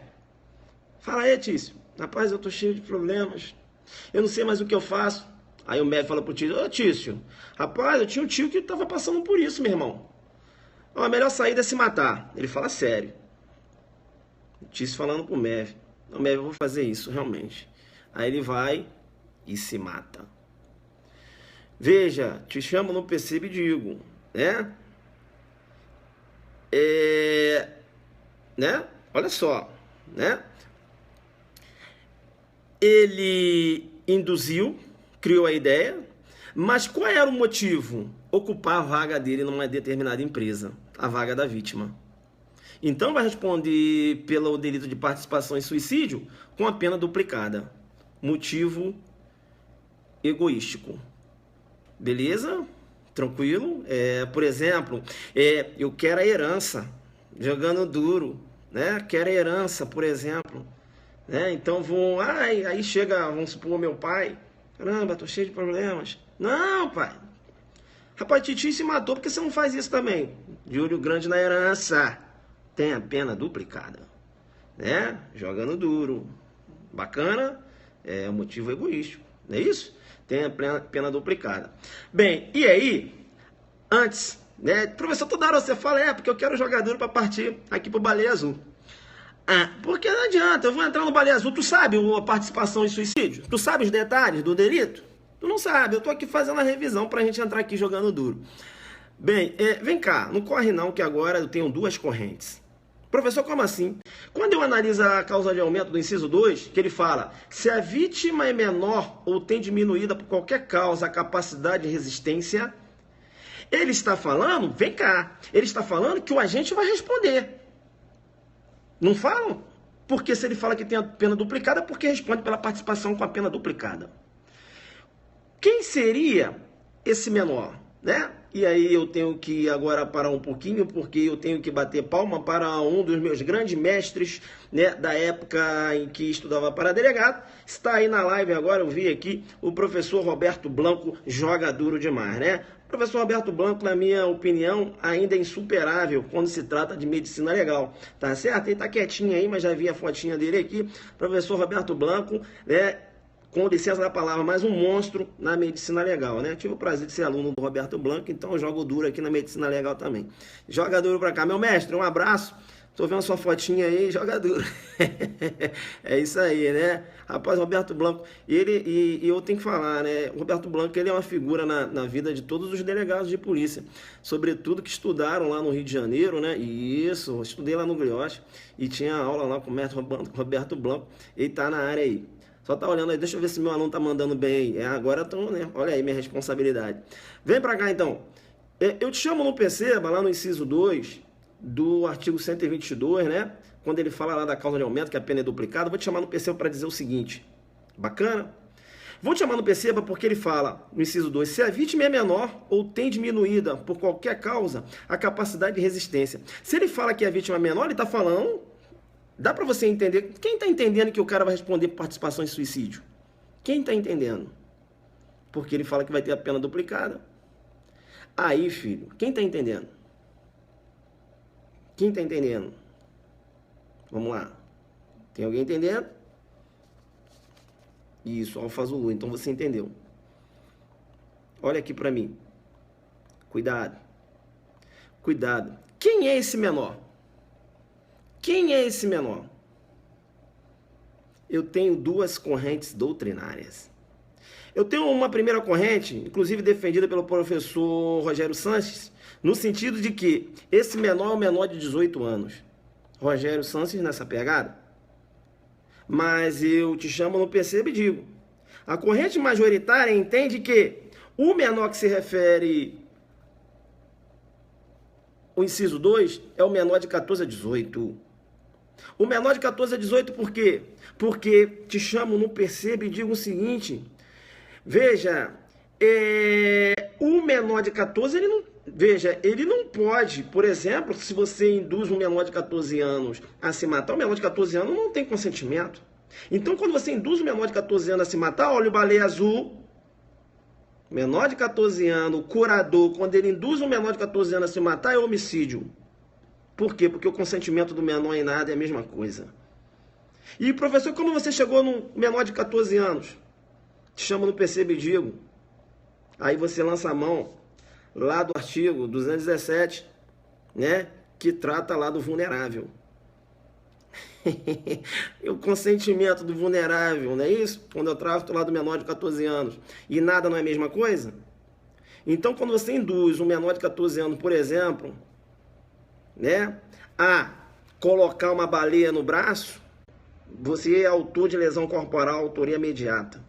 fala aí, Tício. Rapaz, eu tô cheio de problemas. Eu não sei mais o que eu faço. Aí o Mev fala pro Tício: ô Tício, rapaz, eu tinha um tio que tava passando por isso, meu irmão. Ó, a melhor saída é se matar. Ele fala sério. O Tício falando pro Mev: ô Mev, eu vou fazer isso, realmente. Aí ele vai e se mata. Veja, te chamo no perceba e digo, né? Olha só, né? Ele induziu, criou a ideia, mas qual era o motivo? Ocupar a vaga dele numa determinada empresa, a vaga da vítima. Então vai responder pelo delito de participação em suicídio com a pena duplicada. Motivo egoístico. Beleza? Tranquilo? Por exemplo, eu quero a herança, jogando duro, né? Quero a herança, por exemplo. Né? Então aí chega, vamos supor, meu pai. Caramba, tô cheio de problemas. Não, pai. Rapaz, Titi se matou, porque você não faz isso também? De olho grande na herança. Tem a pena duplicada. Né? Jogando duro. Bacana? É motivo egoístico. Não é isso? Tem a pena duplicada. Bem, e aí, antes, né, professor, toda hora você fala, porque eu quero jogador para partir aqui pro Baleia Azul. Porque não adianta, eu vou entrar no Baleia Azul, tu sabe a participação em suicídio? Tu sabe os detalhes do delito? Tu não sabe, eu tô aqui fazendo a revisão pra gente entrar aqui jogando duro. Bem, vem cá, não corre não, que agora eu tenho duas correntes. Professor, como assim? Quando eu analiso a causa de aumento do inciso 2, que ele fala: se a vítima é menor ou tem diminuída por qualquer causa a capacidade de resistência, ele está falando, vem cá, ele está falando que o agente vai responder. Não falam? Porque se ele fala que tem a pena duplicada, é porque responde pela participação com a pena duplicada. Quem seria esse menor? Né? E aí eu tenho que agora parar um pouquinho, porque eu tenho que bater palma para um dos meus grandes mestres, né, da época em que estudava para delegado. Está aí na live agora, eu vi aqui, o professor Roberto Blanco, joga duro demais, né? O professor Roberto Blanco, na minha opinião, ainda é insuperável quando se trata de medicina legal, tá certo? Ele tá quietinho aí, mas já vi a fotinha dele aqui. Professor Roberto Blanco, né? Com licença da palavra, mais um monstro na medicina legal, né? Tive o prazer de ser aluno do Roberto Blanco, então eu jogo duro aqui na medicina legal também. Joga duro pra cá. Meu mestre, um abraço. Tô vendo sua fotinha aí, joga duro. É isso aí, né? Rapaz, Roberto Blanco, e eu tenho que falar, né? O Roberto Blanco, ele é uma figura na vida de todos os delegados de polícia, sobretudo que estudaram lá no Rio de Janeiro, né? Isso, eu estudei lá no Glioche e tinha aula lá com o mestre Roberto Blanco, ele tá na área aí. Só tá olhando aí, deixa eu ver se meu aluno tá mandando bem. Agora estão, né? Olha aí minha responsabilidade. Vem pra cá então. Eu te chamo no Perceba, lá no inciso 2 do artigo 122, né? Quando ele fala lá da causa de aumento, que a pena é duplicada, vou te chamar no Perceba para dizer o seguinte. Bacana? Vou te chamar no Perceba porque ele fala, no inciso 2, se a vítima é menor ou tem diminuída por qualquer causa a capacidade de resistência. Se ele fala que a vítima é menor, ele tá falando... Dá para você entender? Quem está entendendo que o cara vai responder por participação em suicídio? Quem está entendendo? Porque ele fala que vai ter a pena duplicada. Aí, filho, quem está entendendo? Quem está entendendo? Vamos lá. Tem alguém entendendo? Isso, Alfa Zulu. Então você entendeu. Olha aqui para mim. Cuidado. Cuidado. Quem é esse menor? Quem é esse menor? Eu tenho duas correntes doutrinárias. Eu tenho uma primeira corrente, inclusive defendida pelo professor Rogério Sanches, no sentido de que esse menor é o menor de 18 anos. Rogério Sanches nessa pegada. Mas eu te chamo no Perceba e digo, a corrente majoritária entende que o menor que se refere o inciso 2 é o menor de 14 a 18. O menor de 14 a 18 por quê? Porque te chamo no Perceba e digo o seguinte, veja, o menor de 14, ele não pode, por exemplo, se você induz um menor de 14 anos a se matar, o menor de 14 anos não tem consentimento. Então, quando você induz um menor de 14 anos a se matar, olha o baleia azul, menor de 14 anos, o curador, quando ele induz um menor de 14 anos a se matar, é homicídio. Por quê? Porque o consentimento do menor em nada é a mesma coisa. E, professor, como você chegou no menor de 14 anos? Te chamo no Perceba e digo. Aí você lança a mão lá do artigo 217, né? Que trata lá do vulnerável. O consentimento do vulnerável, não é isso? Quando eu trato lá do menor de 14 anos e nada não é a mesma coisa? Então, quando você induz um menor de 14 anos, por exemplo, né, a colocar uma baleia no braço, você é autor de lesão corporal, autoria imediata.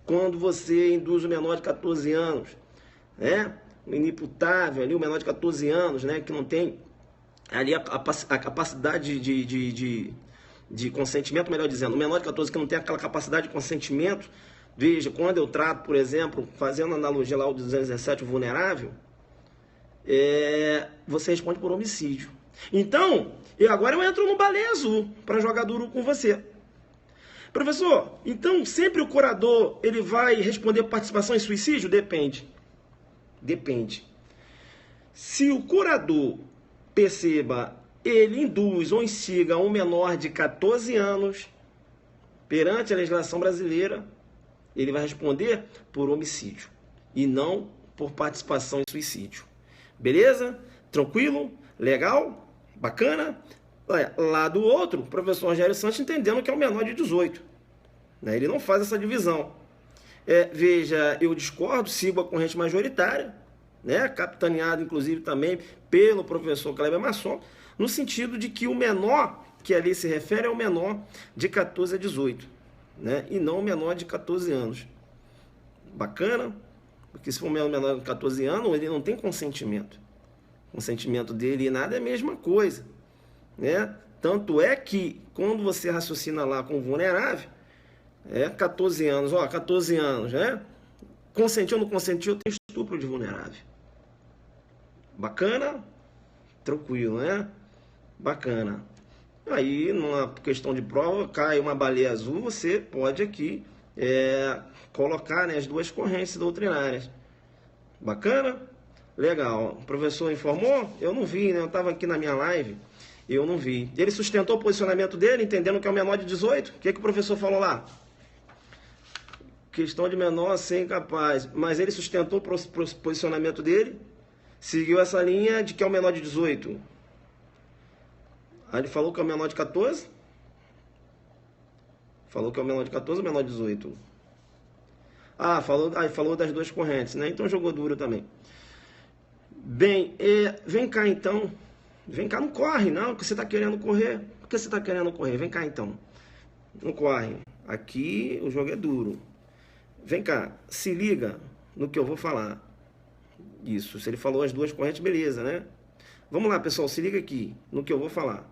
Quando você induz o menor de 14 anos, né, o inimputável ali, o menor de 14 anos, né, que não tem ali a capacidade de consentimento, melhor dizendo, o menor de 14 que não tem aquela capacidade de consentimento, veja, quando eu trato, por exemplo, fazendo analogia lá ao 217, o vulnerável, você responde por homicídio. Então, agora eu entro no baleia azul para jogar duro com você. Professor, então sempre o curador ele vai responder por participação em suicídio? Depende. Depende. Se o curador, perceba, ele induz ou instiga um menor de 14 anos perante a legislação brasileira, ele vai responder por homicídio e não por participação em suicídio. Beleza? Tranquilo? Legal? Bacana? Olha, lá do outro, o professor Rogério Santos entendendo que é o menor de 18. Né? Ele não faz essa divisão. Veja, eu discordo, sigo a corrente majoritária, né? Capitaneado, inclusive, também pelo professor Kleber Masson, no sentido de que o menor que ali se refere é o menor de 14 a 18, né? E não o menor de 14 anos. Bacana? Porque se for um menor de 14 anos, ele não tem consentimento. O consentimento dele e nada é a mesma coisa, né? Tanto é que, quando você raciocina lá com o vulnerável, 14 anos, 14 anos, né? Consentiu ou não consentiu, tem estupro de vulnerável. Bacana? Tranquilo, né? Bacana. Aí, numa questão de prova, cai uma baleia azul, você pode aqui colocar, né, as duas correntes doutrinárias. Bacana? Legal. O professor informou? Eu não vi, né? Eu estava aqui na minha live, eu não vi. Ele sustentou o posicionamento dele, entendendo que é o menor de 18? O que o professor falou lá? Questão de menor ser incapaz. Mas ele sustentou o posicionamento dele, seguiu essa linha de que é o menor de 18. Aí ele falou que é o menor de 14? Falou que é o menor de 14 ou o menor de 18? Ah, falou das duas correntes, né? Então jogou duro também. Bem, vem cá então. Vem cá, não corre não, porque você está querendo correr. Por que você está querendo correr? Vem cá então. Não corre. Aqui o jogo é duro. Vem cá, se liga no que eu vou falar. Isso, se ele falou as duas correntes, beleza, né? Vamos lá, pessoal, se liga aqui no que eu vou falar.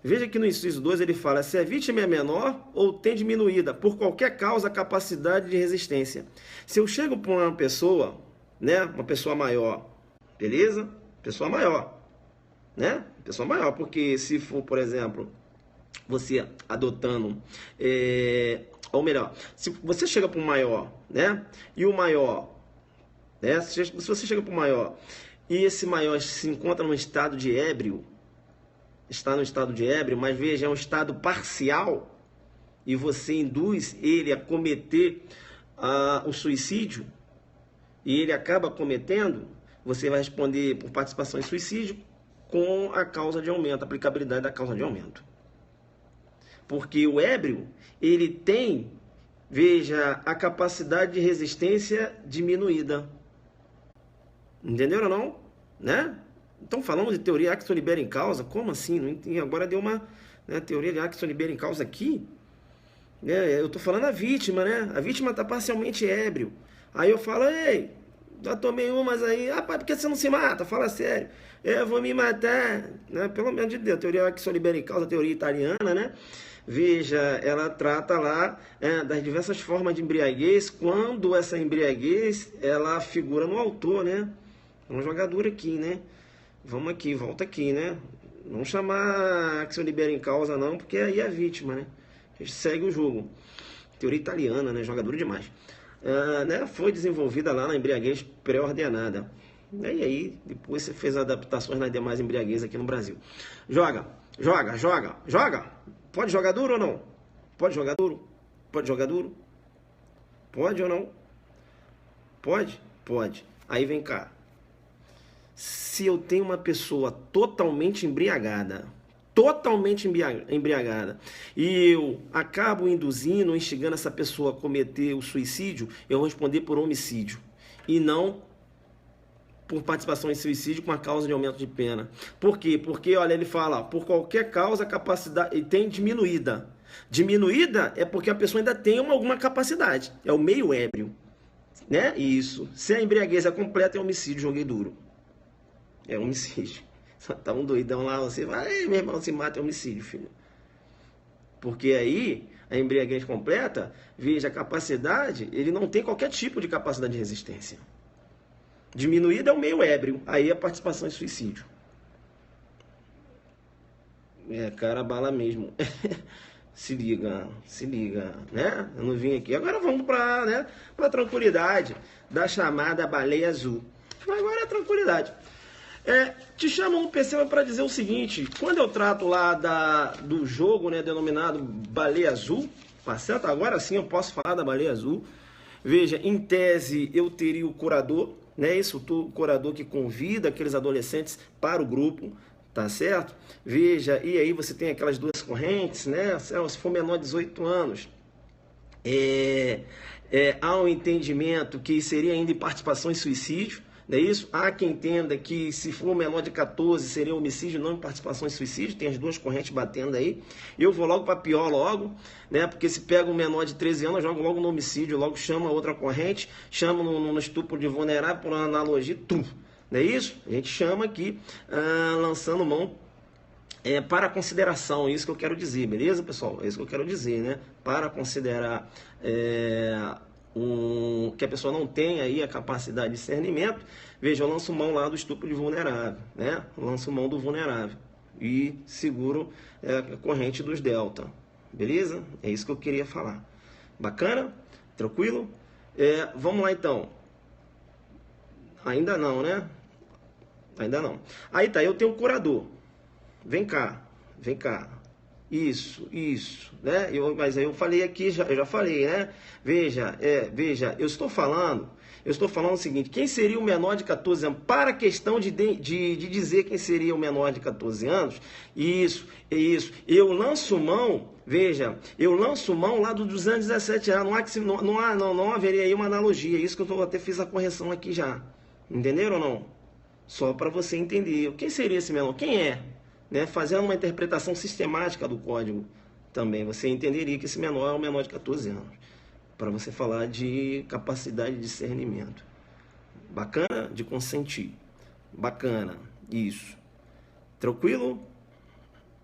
Veja que no inciso 2 ele fala: se a vítima é menor ou tem diminuída, por qualquer causa, a capacidade de resistência. Se eu chego para uma pessoa, né, uma pessoa maior, beleza? Pessoa maior, né? Pessoa maior, porque se for, por exemplo, você adotando, ou melhor, se você chega para um maior, né, e o maior, né, se você chega para o maior e esse maior se encontra num estado de ébrio, está no estado de ébrio, mas veja, é um estado parcial, e você induz ele a cometer o suicídio, e ele acaba cometendo, você vai responder por participação em suicídio com a causa de aumento, a aplicabilidade da causa de aumento. Porque o ébrio, ele tem, veja, a capacidade de resistência diminuída. Entenderam ou não? Né? Então, falando de teoria acto libera em causa, como assim? Não entendi. Agora deu uma, né, teoria de acto libera em causa aqui. Eu estou falando a vítima, né? A vítima está parcialmente ébrio. Aí eu falo: ei, já tomei umas aí. Ah, pai, por que você não se mata? Fala sério. Eu vou me matar. Né? Pelo menos de Deus. Teoria acto libera em causa, teoria italiana, né? Veja, ela trata lá das diversas formas de embriaguez, quando essa embriaguez, ela figura no autor, né? Vamos jogar duro aqui, né? Vamos aqui, volta aqui, né? Não chamar que se libera em causa, não, porque aí é a vítima, né? A gente segue o jogo. Teoria italiana, né? Jogadora demais. Né? Foi desenvolvida lá na embriaguez pré-ordenada. E aí, depois você fez adaptações nas demais embriaguez aqui no Brasil. Joga, joga, joga, joga! Pode jogar duro ou não? Pode jogar duro? Pode jogar duro? Pode ou não? Pode? Pode. Aí vem cá. Se eu tenho uma pessoa totalmente embriagada, e eu acabo induzindo, instigando essa pessoa a cometer o suicídio, eu vou responder por homicídio e não por participação em suicídio com a causa de aumento de pena. Por quê? Porque, olha, ele fala, por qualquer causa, a capacidade tem diminuída. Diminuída é porque a pessoa ainda tem alguma capacidade. É o meio ébrio, né? Isso. Se a embriaguez é completa, é homicídio, joguei duro. É homicídio. Tá um doidão lá, você vai, meu irmão, se mata, é homicídio, filho. Porque aí, a embriaguez completa, veja, a capacidade, ele não tem qualquer tipo de capacidade de resistência. Diminuída é o meio ébrio, aí a participação em suicídio. Cara, bala mesmo. Se liga, né? Eu não vim aqui. Agora vamos para, né, para tranquilidade da chamada baleia azul. Agora é tranquilidade. Te chamam no PC para dizer o seguinte: quando eu trato lá do jogo, né, denominado baleia azul, tá certo? Agora sim eu posso falar da baleia azul. Veja, em tese eu teria o curador, né? Isso, o curador que convida aqueles adolescentes para o grupo, tá certo? Veja, e aí você tem aquelas duas correntes, né? Se for menor de 18 anos, há um entendimento que seria ainda em participação em suicídio. Não é isso? Há quem entenda que se for menor de 14 seria homicídio, não em participação em suicídio. Tem as duas correntes batendo aí. Eu vou logo para pior logo, né? Porque se pega um menor de 13 anos, eu jogo logo no homicídio, logo chama outra corrente, chama no estupro de vulnerável, por analogia, não é isso? A gente chama aqui, lançando mão para consideração, isso que eu quero dizer, beleza, pessoal? É isso que eu quero dizer, né? Para considerar que a pessoa não tem aí a capacidade de discernimento, veja, eu lanço mão lá do estupro de vulnerável, né? Eu lanço mão do vulnerável e seguro a corrente dos delta, beleza? É isso que eu queria falar. Bacana? Tranquilo? Vamos lá então. Ainda não, né? Ainda não. Aí tá, eu tenho um curador. Vem cá, vem cá. Isso, né? Mas eu falei aqui, eu já falei, né? Veja, eu estou falando o seguinte, quem seria o menor de 14 anos? Para a questão de dizer quem seria o menor de 14 anos, isso, eu lanço mão, veja, eu lanço mão lá dos 217 anos, não haveria aí uma analogia, isso que eu até fiz a correção aqui já, entenderam ou não? Só para você entender, quem seria esse menor? Quem é? Né? Fazendo uma interpretação sistemática do código também, você entenderia que esse menor é o menor de 14 anos. Para você falar de capacidade de discernimento. Bacana? De consentir. Bacana. Isso. Tranquilo?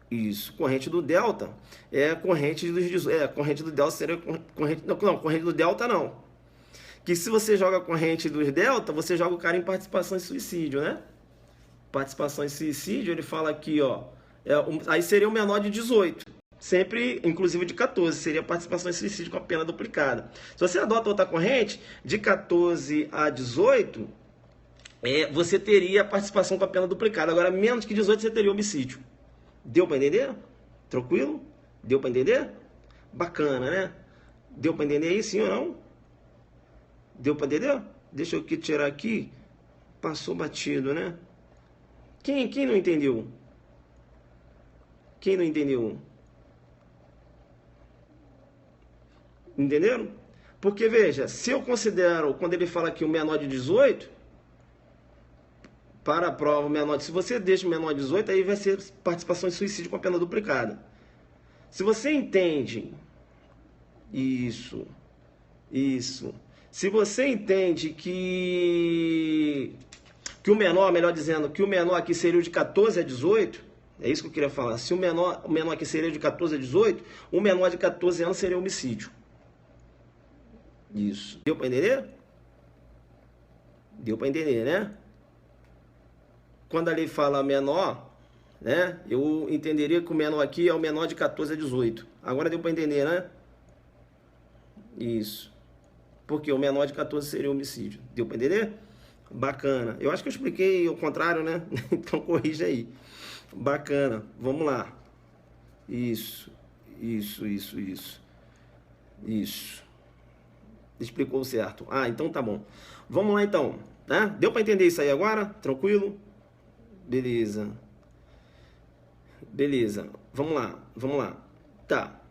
Isso. Corrente do delta é corrente dos 18. Corrente do delta seria corrente. Não, corrente do delta não. Que se você joga a corrente dos delta, você joga o cara em participação em suicídio, né? Participação em suicídio, ele fala aqui, ó. Aí seria o menor de 18. Sempre, inclusive de 14, seria participação em suicídio com a pena duplicada. Se você adota outra corrente, de 14 a 18, você teria participação com a pena duplicada. Agora, menos que 18, você teria homicídio. Deu para entender? Tranquilo? Deu para entender? Bacana, né? Deu para entender aí, sim ou não? Deu para entender? Deixa eu tirar aqui. Passou batido, né? Quem não entendeu? Quem não entendeu? Entenderam? Porque, veja, se eu considero, quando ele fala aqui o menor de 18, para a prova, o menor se você deixa o menor de 18, aí vai ser participação em suicídio com a pena duplicada. Se você entende isso, se você entende que o menor, melhor dizendo, que o menor aqui seria o de 14 a 18, é isso que eu queria falar, se o menor aqui seria de 14 a 18, o menor de 14 anos seria homicídio. Isso. Deu para entender? Deu para entender, né? Quando a lei fala menor, né? Eu entenderia que o menor aqui é o menor de 14 a 18. Agora deu para entender, né? Isso. Porque o menor de 14 seria homicídio. Deu para entender? Bacana. Eu acho que eu expliquei o contrário, né? Então corrija aí. Bacana. Vamos lá. Isso. Explicou certo. Ah, então tá bom. Vamos lá então. Né? Deu para entender isso aí agora? Tranquilo? Beleza. Vamos lá. Tá.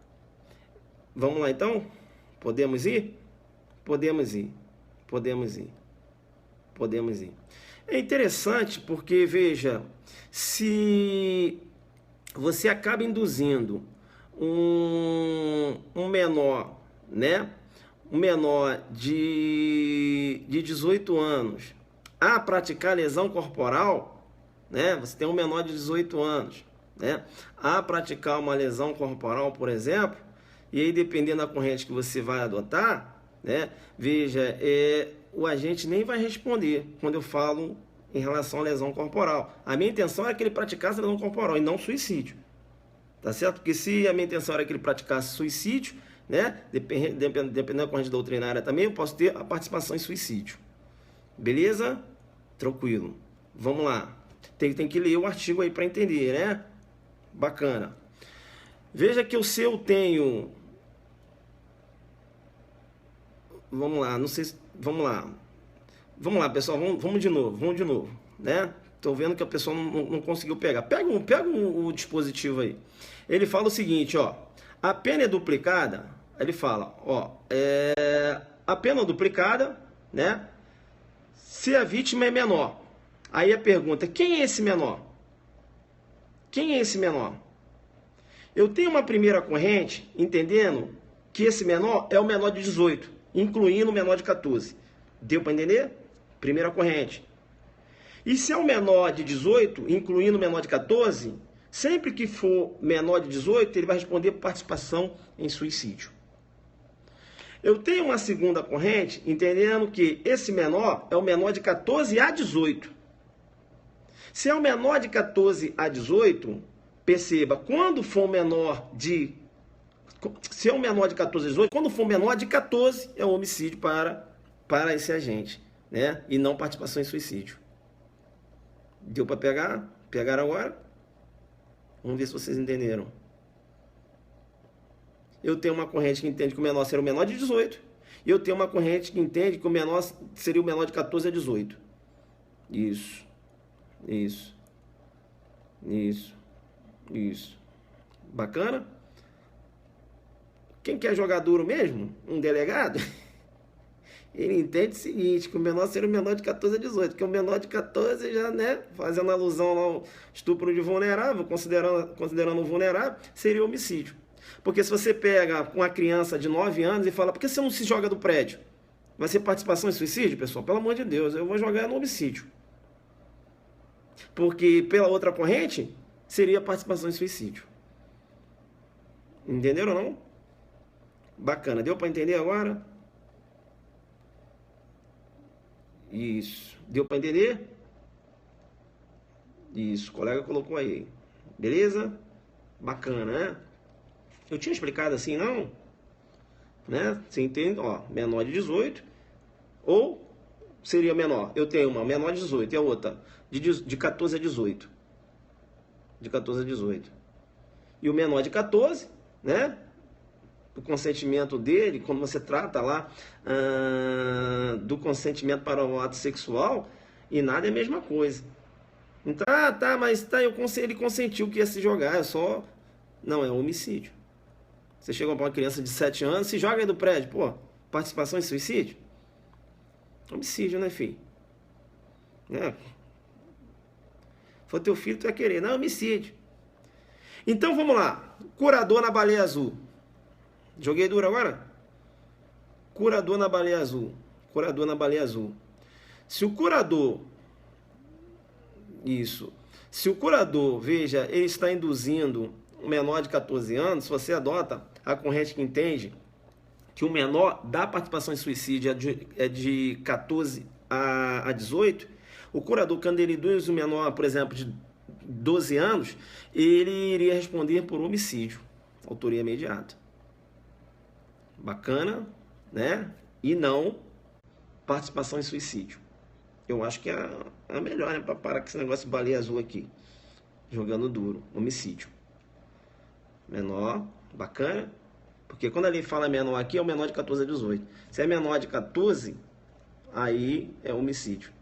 Vamos lá então? Podemos ir? Podemos ir. É interessante porque, veja, se você acaba induzindo um menor, né? Um menor de 18 anos a praticar lesão corporal, né? Você tem um menor de 18 anos, né? A praticar uma lesão corporal, por exemplo, e aí dependendo da corrente que você vai adotar, né? Veja, o agente nem vai responder quando eu falo em relação à lesão corporal. A minha intenção era que ele praticasse lesão corporal e não suicídio. Tá certo? Porque se a minha intenção era que ele praticasse suicídio, né? Dependendo da corrente doutrinária também, eu posso ter a participação em suicídio. Beleza? Tranquilo. Vamos lá. Tem que ler o artigo aí para entender, né? Bacana. Veja que se eu tenho... Vamos lá, não sei se... Vamos lá, pessoal, vamos de novo, né? Tô vendo que a pessoa não conseguiu pegar. Pega o dispositivo aí. Ele fala o seguinte, ó. A pena é duplicada, ele fala, ó, a pena duplicada, né? Se a vítima é menor. Aí a pergunta, quem é esse menor? Eu tenho uma primeira corrente, entendendo que esse menor é o menor de 18, incluindo o menor de 14. Deu para entender? Primeira corrente. E se é o menor de 18, incluindo o menor de 14, sempre que for menor de 18, ele vai responder participação em suicídio. Eu tenho uma segunda corrente, entendendo que esse menor é o menor de 14 a 18. Se é o menor de 14 a 18, perceba, quando for menor de... Se é um menor de 14 a 18, quando for menor de 14, é um homicídio para esse agente, né? E não participação em suicídio. Deu para pegar? Pegaram agora? Vamos ver se vocês entenderam. Eu tenho uma corrente que entende que o menor seria o menor de 18. E eu tenho uma corrente que entende que o menor seria o menor de 14 a 18. Isso. Isso. Isso. Isso. Bacana? Quem quer jogar duro mesmo? Um delegado? Ele entende o seguinte, que o menor seria o menor de 14 a 18, que o menor de 14 já, né, fazendo alusão ao estupro de vulnerável, considerando vulnerável, seria homicídio. Porque se você pega uma criança de 9 anos e fala, por que você não se joga do prédio? Vai ser participação em suicídio, pessoal? Pelo amor de Deus, eu vou jogar no homicídio. Porque pela outra corrente, seria participação em suicídio. Entenderam ou não? Bacana, deu para entender agora? Isso, deu para entender? Isso, o colega colocou aí. Beleza? Bacana, né? Eu tinha explicado assim, não? Né? Você entende? Ó, menor de 18. Ou seria menor. Eu tenho uma menor de 18 e a outra de 14 a 18. De 14 a 18. E o menor de 14, né? O consentimento dele, quando você trata lá do consentimento para o ato sexual, e nada é a mesma coisa. Então, mas ele consentiu que ia se jogar, é só... Não, é homicídio. Você chega para uma criança de 7 anos, se joga aí do prédio, pô, participação em suicídio? Homicídio, né, filho? É. For teu filho, tu ia querer. Não, homicídio. Então, vamos lá. Curador na baleia azul. Joguei duro agora? Curador na baleia azul. Curador na baleia azul. Se o curador... Isso. Se o curador, veja, ele está induzindo um menor de 14 anos, se você adota a corrente que entende que o menor da participação em suicídio é de 14 a 18, o curador, quando ele induz o menor, por exemplo, de 12 anos, ele iria responder por homicídio, autoria imediata. Bacana, né? E não participação em suicídio. Eu acho que é a melhor, né? Para parar com esse negócio de baleia azul aqui. Jogando duro. Homicídio. Menor. Bacana. Porque quando ele fala menor aqui, é o menor de 14 a 18. Se é menor de 14, aí é homicídio.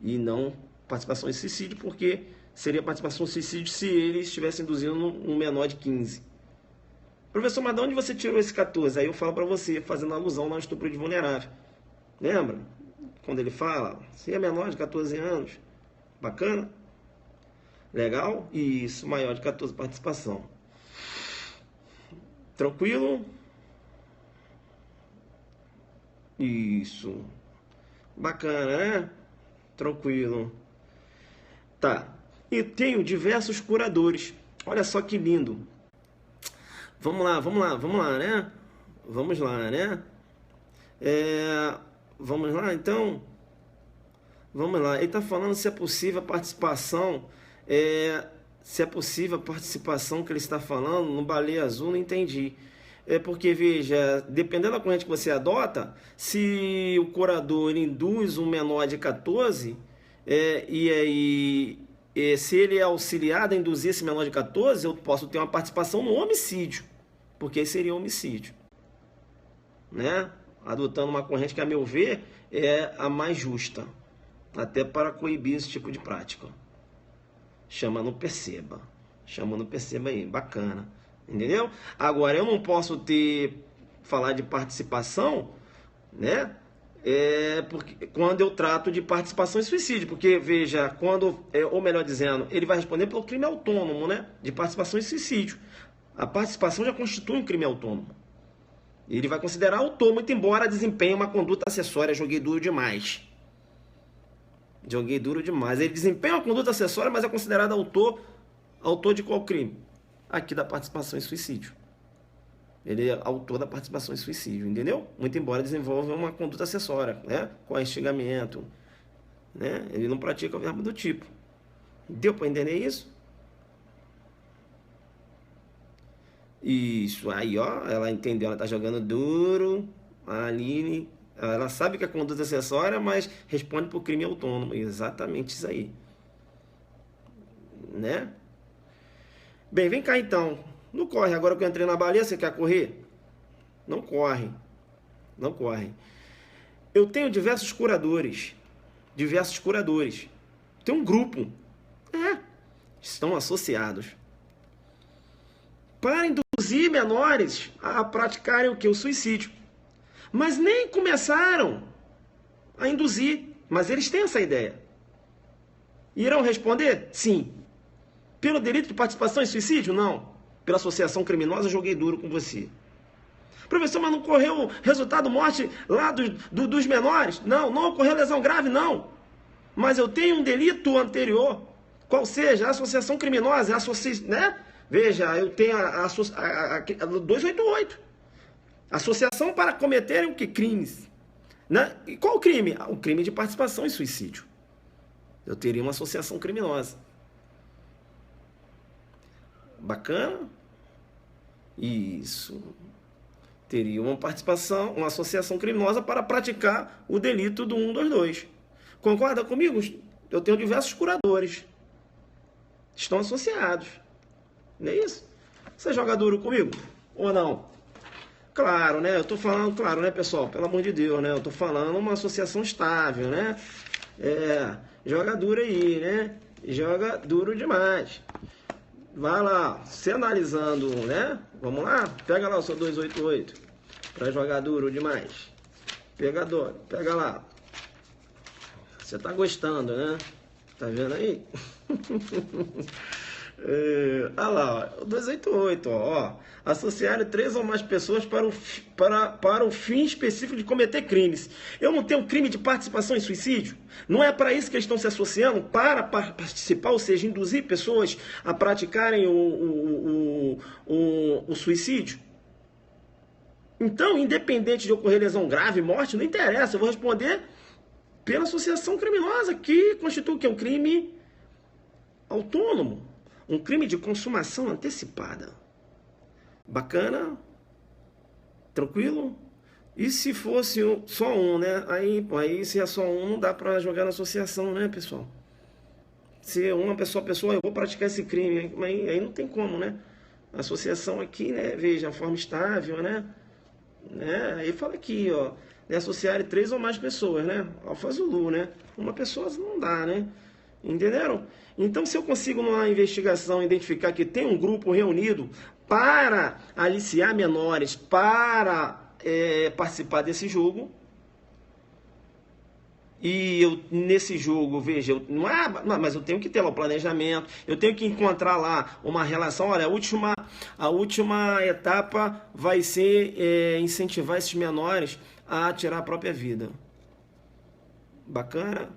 E não participação em suicídio, porque seria participação em suicídio se ele estivesse induzindo um menor de 15. Professor, mas de onde você tirou esse 14? Aí eu falo para você, fazendo alusão ao estupro de vulnerável. Lembra? Quando ele fala, se é menor de 14 anos. Bacana? Legal? Isso, maior de 14, participação. Tranquilo? Isso. Bacana, né? Tranquilo. Tá. E tenho diversos curadores. Olha só que lindo. Vamos lá, né? Vamos lá, né? Vamos lá, então? Vamos lá. Ele está falando se é possível a participação. Se é possível a participação que ele está falando no baleia azul, não entendi. Porque, veja, dependendo da corrente que você adota, se o curador ele induz um menor de 14, e aí, se ele é auxiliado a induzir esse menor de 14, eu posso ter uma participação no homicídio, porque aí seria homicídio, né? Adotando uma corrente que, a meu ver, é a mais justa, até para coibir esse tipo de prática. Chama no perceba. Chama no perceba aí, bacana. Entendeu? Agora, eu não posso falar de participação, né? Porque, quando eu trato de participação em suicídio, porque, veja, ou melhor dizendo, ele vai responder pelo crime autônomo, né? De participação em suicídio. A participação já constitui um crime autônomo. Ele vai considerar autor, muito embora desempenhe uma conduta acessória. Joguei duro demais. Joguei duro demais. Ele desempenha uma conduta acessória, mas é considerado autor de qual crime? Aqui da participação em suicídio. Ele é autor da participação em suicídio, entendeu? Muito embora desenvolva uma conduta acessória, né? Com instigamento, né? Ele não pratica o verbo do tipo. Deu para entender isso? Isso, aí ó, ela entendeu, ela tá jogando duro, a Aline, ela sabe que é conduta acessória, mas responde por crime autônomo, exatamente isso aí, né? Bem, vem cá então, não corre, agora que eu entrei na baleia, você quer correr? Não corre, não corre. Eu tenho diversos curadores, tem um grupo, estão associados, para induzir menores a praticarem o que? O suicídio. Mas nem começaram a induzir, mas eles têm essa ideia. Irão responder? Sim. Pelo delito de participação em suicídio? Não. Pela associação criminosa, joguei duro com você. Professor, mas não ocorreu resultado morte lá dos menores? Não. Não ocorreu lesão grave? Não. Mas eu tenho um delito anterior, qual seja a associação criminosa, né? Veja, eu tenho a 288. Associação para cometerem o que? Crimes. Né? E qual o crime? O crime de participação em suicídio. Eu teria uma associação criminosa. Bacana? Isso. Teria uma participação, uma associação criminosa para praticar o delito do 122. Concorda comigo? Eu tenho diversos curadores. Estão associados. Não é isso? Você joga duro comigo? Ou não? Claro, né? Eu tô falando, claro, né, pessoal? Pelo amor de Deus, né? Eu tô falando uma associação estável, né? Joga duro aí, né? Joga duro demais. Vai lá, você analisando, né? Vamos lá? Pega lá o seu 288 para jogar duro demais. Pegador, pega lá. Você tá gostando, né? Tá vendo aí? Olha lá, ó, 288, ó, associar 3 ou mais pessoas para o fim específico de cometer crimes. Eu não tenho crime de participação em suicídio? Não é para isso que eles estão se associando? Para participar, ou seja, induzir pessoas a praticarem o suicídio? Então, independente de ocorrer lesão grave, morte, não interessa, eu vou responder pela associação criminosa, que constitui o que? Um crime autônomo. Um crime de consumação antecipada. Bacana? Tranquilo? E se fosse só um, né? Aí se é só um, não dá pra jogar na associação, né, pessoal? Se uma pessoa, eu vou praticar esse crime, aí não tem como, né? A associação aqui, né? Veja, a forma estável, né? Aí fala aqui, ó. Associar 3 ou mais pessoas, né? Alfa Zulu, né? Uma pessoa não dá, né? Entenderam? Então, se eu consigo, numa investigação, identificar que tem um grupo reunido para aliciar menores, para participar desse jogo, e eu, nesse jogo, veja, mas eu tenho que ter lá o planejamento, eu tenho que encontrar lá uma relação. Olha, a última etapa vai ser incentivar esses menores a tirar a própria vida. Bacana?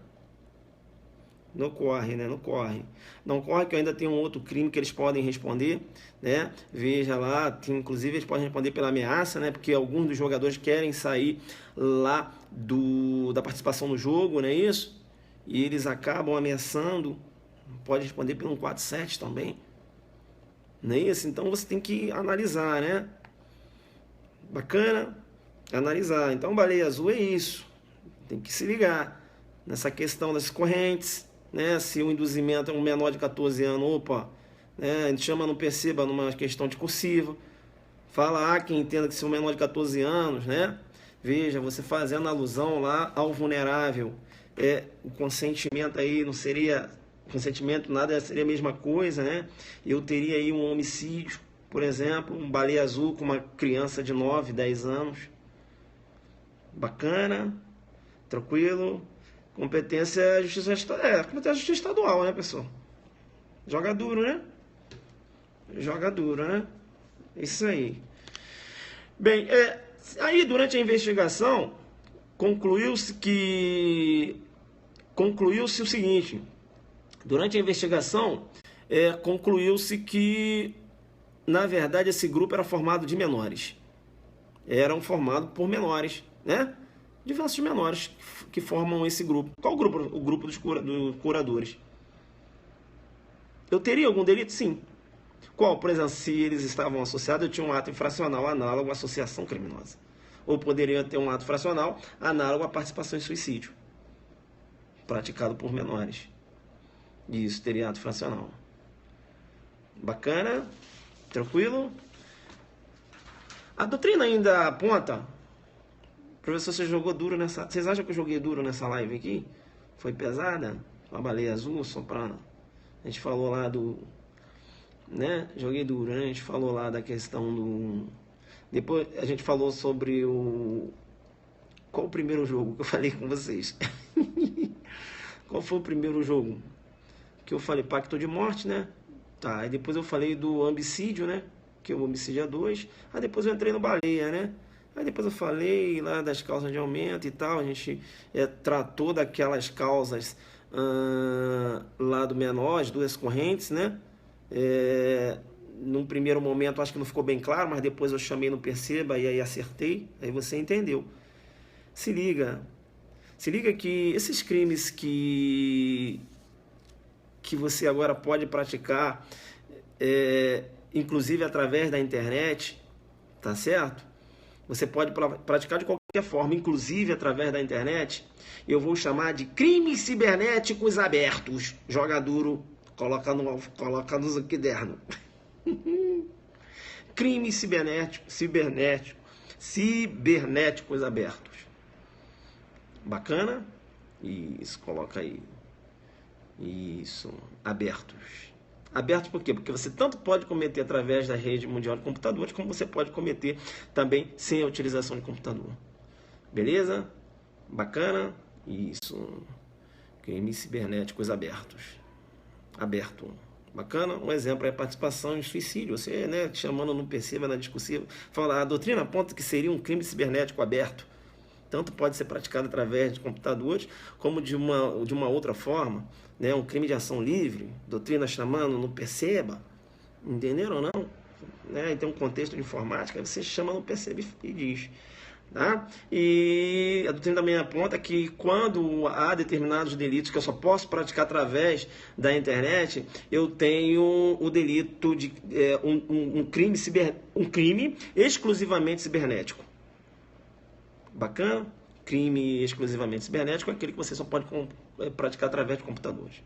Não corre, né? Não corre. Não corre, que eu ainda tenho um outro crime que eles podem responder, né? Veja lá, inclusive eles podem responder pela ameaça, né? Porque alguns dos jogadores querem sair lá da participação no jogo, não é isso? E eles acabam ameaçando. Pode responder pelo 147 também. Não é isso? Então você tem que analisar, né? Bacana? Analisar. Então, baleia azul é isso. Tem que se ligar nessa questão das correntes. Né? Se o induzimento é um menor de 14 anos, opa, né? A gente chama, não perceba, numa questão de cursiva. Fala quem entenda que se é um menor de 14 anos, né? Veja, você fazendo alusão lá ao vulnerável. O consentimento aí não seria, consentimento nada seria a mesma coisa, né? Eu teria aí um homicídio, por exemplo, um baleia azul com uma criança de 9, 10 anos. Bacana, tranquilo. Competência é justiça estadual, né, pessoal? Joga duro, né? Joga duro, né? Isso aí. Bem, aí durante a investigação, concluiu-se o seguinte. Durante a investigação, concluiu-se que na verdade, esse grupo era formado de menores. Eram formados por menores, né? Diversos menores que formam esse grupo. Qual o grupo? O grupo dos curadores. Eu teria algum delito? Sim. Qual? Por exemplo, se eles estavam associados, eu tinha um ato infracional análogo à associação criminosa. Ou poderia ter um ato infracional análogo à participação em suicídio, praticado por menores. E isso teria ato infracional. Bacana? Tranquilo? A doutrina ainda aponta. Professor, você jogou duro nessa... Vocês acham que eu joguei duro nessa live aqui? Foi pesada? Com a baleia azul, só pra... A gente falou lá do... Né? Joguei duro, né? A gente falou lá da questão do... Depois a gente falou sobre o... Qual o primeiro jogo que eu falei com vocês? Qual foi o primeiro jogo? Que eu falei pacto de morte, né? Tá, aí depois eu falei do homicídio, né? Que é o homicídio a 2. Aí depois eu entrei no baleia, né? Aí depois eu falei lá das causas de aumento e tal. A gente tratou daquelas causas lá do menor, as duas correntes, né? Num primeiro momento acho que não ficou bem claro, mas depois eu chamei no Perceba e aí acertei. Aí você entendeu. Se liga que esses crimes que você agora pode praticar, inclusive através da internet, tá certo? Você pode praticar de qualquer forma, inclusive através da internet. Eu vou chamar de crimes cibernéticos abertos. Joga duro, coloca no Zoquiderno. Crimes cibernéticos abertos. Bacana? Isso, coloca aí. Isso, abertos. Abertos por quê? Porque você tanto pode cometer através da rede mundial de computadores, como você pode cometer também sem a utilização de computador. Beleza? Bacana? Isso. Crimes cibernéticos abertos. Aberto. Bacana? Um exemplo é a participação em suicídio. Você, né, chamando no Perceba, na discursiva, fala, a doutrina aponta que seria um crime cibernético aberto. Tanto pode ser praticado através de computadores, como de uma outra forma, né? Um crime de ação livre, doutrina chamando no Perceba, entenderam ou não? Né? E tem um contexto de informática, você chama no Perceba e diz. Tá? E a doutrina também aponta que quando há determinados delitos que eu só posso praticar através da internet, eu tenho o delito de um crime exclusivamente cibernético. Bacana? Crime exclusivamente cibernético é aquele que você só pode praticar através de computadores.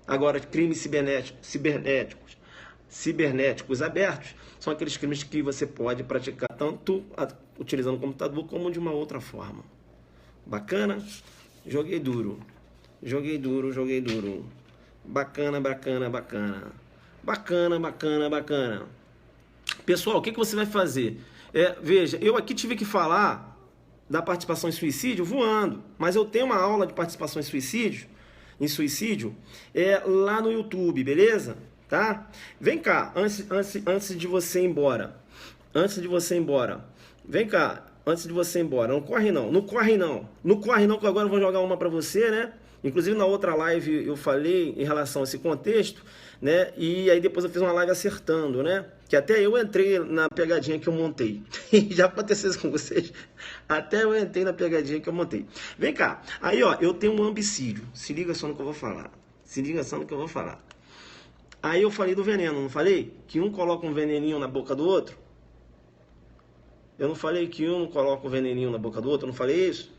Agora, crimes cibernéticos abertos são aqueles crimes que você pode praticar tanto utilizando o computador como de uma outra forma. Bacana? Joguei duro. Joguei duro, joguei duro. Bacana, bacana, bacana. Bacana, bacana, bacana. Pessoal, o que você vai fazer? Veja, eu aqui tive que falar da participação em suicídio voando, mas eu tenho uma aula de participação em suicídio lá no YouTube, beleza? Tá? Vem cá, antes de você ir embora, vem cá, antes de você ir embora, não corre não, que agora eu vou jogar uma pra você, né? Inclusive na outra live eu falei em relação a esse contexto, né? E aí depois eu fiz uma live acertando, né? Que até eu entrei na pegadinha que eu montei. Já aconteceu isso com vocês? Até eu entrei na pegadinha que eu montei. Vem cá. Aí, ó, eu tenho um homicídio. Se liga só no que eu vou falar. Aí eu falei do veneno, não falei? Que um coloca um veneninho na boca do outro. Eu não falei que um coloca um veneninho na boca do outro? Eu não falei isso?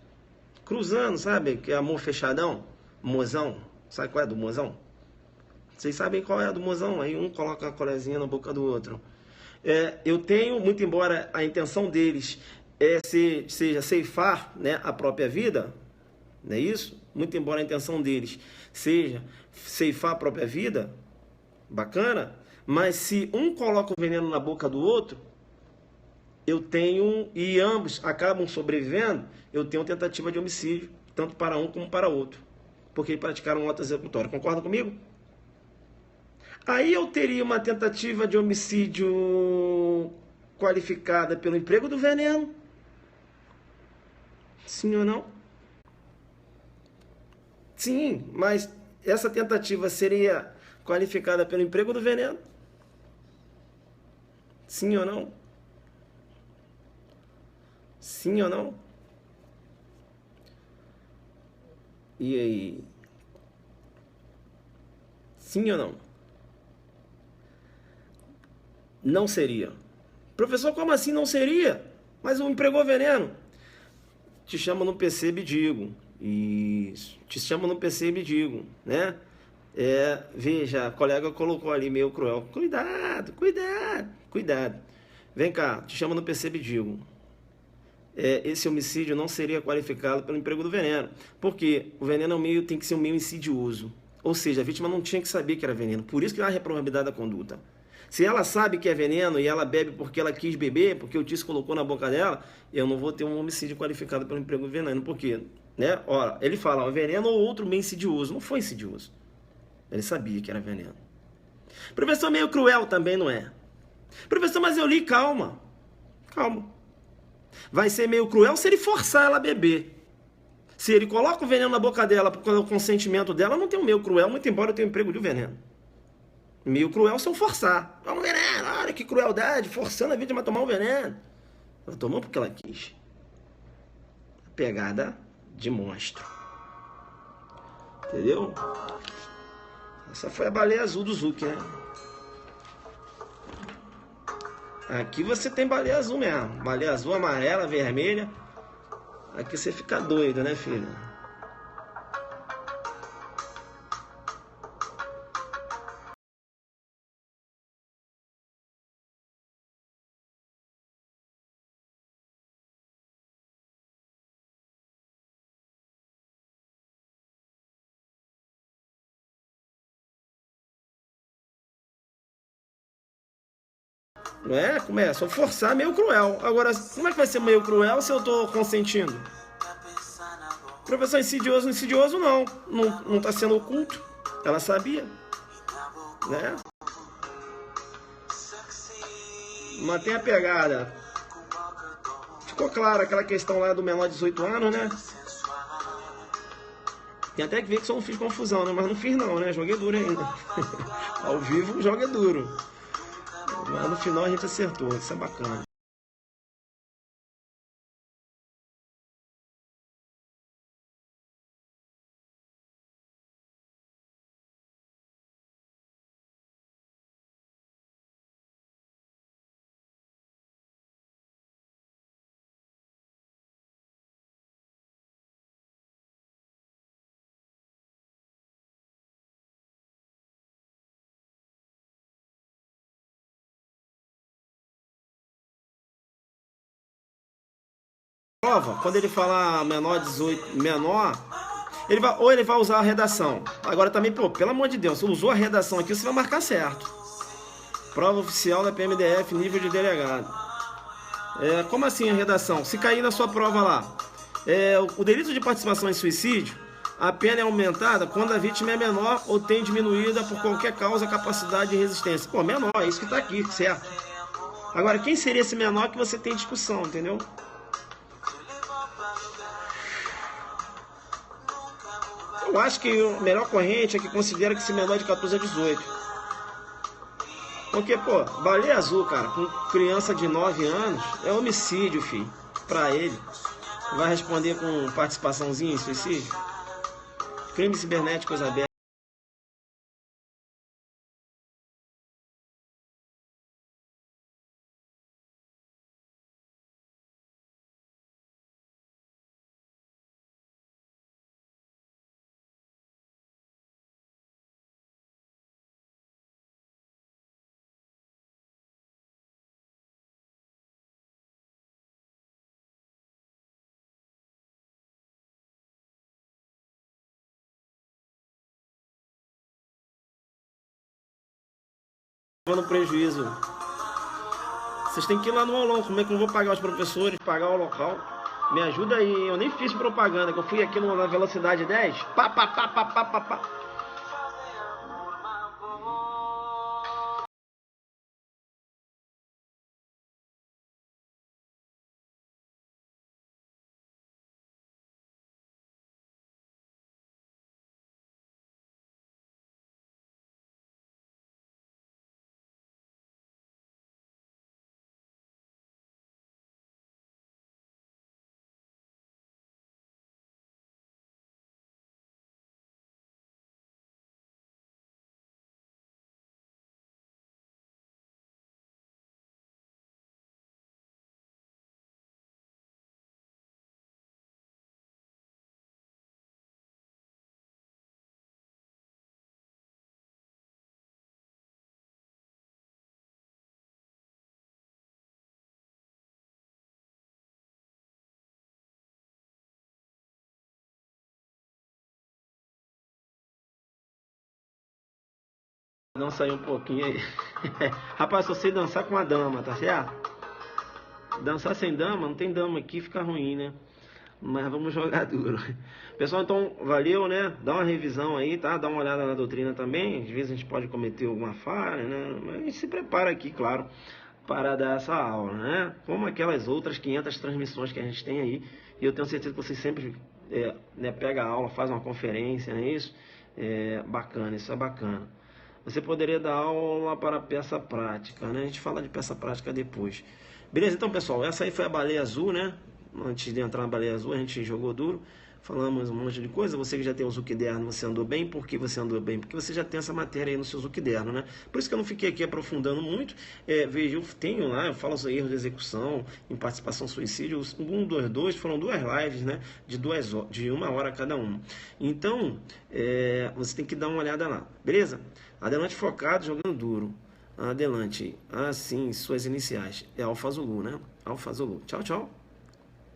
Cruzando, sabe? Que é amor fechadão. Mozão. Sabe qual é do mozão? Vocês sabem qual é a do mozão, aí um coloca a colezinha na boca do outro. Eu tenho, muito embora a intenção deles seja ceifar, né, a própria vida, não é isso? Muito embora a intenção deles seja ceifar a própria vida, bacana, mas se um coloca o veneno na boca do outro, eu tenho, e ambos acabam sobrevivendo, eu tenho tentativa de homicídio, tanto para um como para outro, porque praticaram um ato executório. Concorda comigo? Aí eu teria uma tentativa de homicídio qualificada pelo emprego do veneno. Sim ou não? Sim, mas essa tentativa seria qualificada pelo emprego do veneno? Sim ou não? Sim ou não? E aí? Sim ou não? Não seria. Professor, como assim não seria? Mas o empregou veneno. Te chama no PC e digo. Isso. Te chama no PC e digo, né? Veja, a colega colocou ali meio cruel. Cuidado, cuidado, cuidado. Vem cá, te chama no PC e digo. Esse homicídio não seria qualificado pelo emprego do veneno. Porque o veneno tem que ser um meio insidioso. Ou seja, a vítima não tinha que saber que era veneno. Por isso que há a reprovabilidade da conduta. Se ela sabe que é veneno e ela bebe porque ela quis beber, porque o Tice colocou na boca dela, eu não vou ter um homicídio qualificado pelo emprego do veneno. Por quê? Né? Ora, ele fala, veneno ou outro meio insidioso. Não foi insidioso. Ele sabia que era veneno. Professor, meio cruel também não é. Professor, mas eu li, calma. Calma. Vai ser meio cruel se ele forçar ela a beber. Se ele coloca o veneno na boca dela por causa do consentimento dela, não tem um meio cruel, muito embora eu tenha emprego de veneno. Meio cruel se eu forçar. Toma um veneno, olha que crueldade, forçando a vítima a tomar um veneno. Ela tomou porque ela quis. A pegada de monstro. Entendeu? Essa foi a baleia azul do Zuki, né? Aqui você tem baleia azul mesmo. Baleia azul, amarela, vermelha. Aqui você fica doido, né, filho? Não é? Começa a forçar meio cruel. Agora, como é que vai ser meio cruel se eu tô consentindo? Professor, insidioso, insidioso não. Não tá sendo oculto. Ela sabia. Né? Mantém a pegada. Ficou claro aquela questão lá do menor de 18 anos, né? Tem até que ver que só não fiz confusão, né? Mas não fiz não, né? Joguei duro ainda. Ao vivo, joga duro. Mas no final a gente acertou. Isso é bacana. Prova, quando ele falar menor 18, menor, ele vai usar a redação. Agora também, pô, pelo amor de Deus, usou a redação aqui, você vai marcar certo. Prova oficial da PMDF, nível de delegado. Como assim a redação? Se cair na sua prova lá, o delito de participação em suicídio, a pena é aumentada quando a vítima é menor ou tem diminuída por qualquer causa a capacidade de resistência. Pô, menor, é isso que tá aqui, certo? Agora, quem seria esse menor que você tem discussão, entendeu? Eu acho que a melhor corrente é que considera que esse menor é de 14 a 18. Porque, pô, baleia azul, cara, com criança de 9 anos, é homicídio, filho, pra ele. Vai responder com participaçãozinha em suicídio? Crimes cibernéticos abertos. No prejuízo. Vocês têm que ir lá no aulão. Como é que eu vou pagar os professores, pagar o local? Me ajuda aí. Eu nem fiz propaganda, que eu fui aqui na velocidade 10. Pá, pá, pá, pá, pá, pá, pá. Não saiu um pouquinho aí. Rapaz, só sei dançar com a dama, tá certo? Dançar sem dama, não tem dama aqui, fica ruim, né? Mas vamos jogar duro. Pessoal, então, valeu, né? Dá uma revisão aí, tá? Dá uma olhada na doutrina também. Às vezes a gente pode cometer alguma falha, né? Mas a gente se prepara aqui, claro, para dar essa aula, né? Como aquelas outras 500 transmissões que a gente tem aí. E eu tenho certeza que vocês sempre né, pega a aula, faz uma conferência, não é isso? Bacana, isso é bacana. Você poderia dar aula para peça prática, né? A gente fala de peça prática depois. Beleza? Então, pessoal, essa aí foi a baleia azul, né? Antes de entrar na baleia azul, a gente jogou duro. Falamos um monte de coisa. Você que já tem o Zukiderno, você andou bem. Por que você andou bem? Porque você já tem essa matéria aí no seu Zukiderno, né? Por isso que eu não fiquei aqui aprofundando muito. Veja, eu tenho lá, eu falo os erros de execução, em participação suicídio. 1, 2, 2, foram 2 lives, né? De 1 hora cada uma. Então, você tem que dar uma olhada lá. Beleza? Adelante focado, jogando duro. Adelante. Assim, suas iniciais. É Alfa Zulu, né? Alfa Zulu. Tchau, tchau.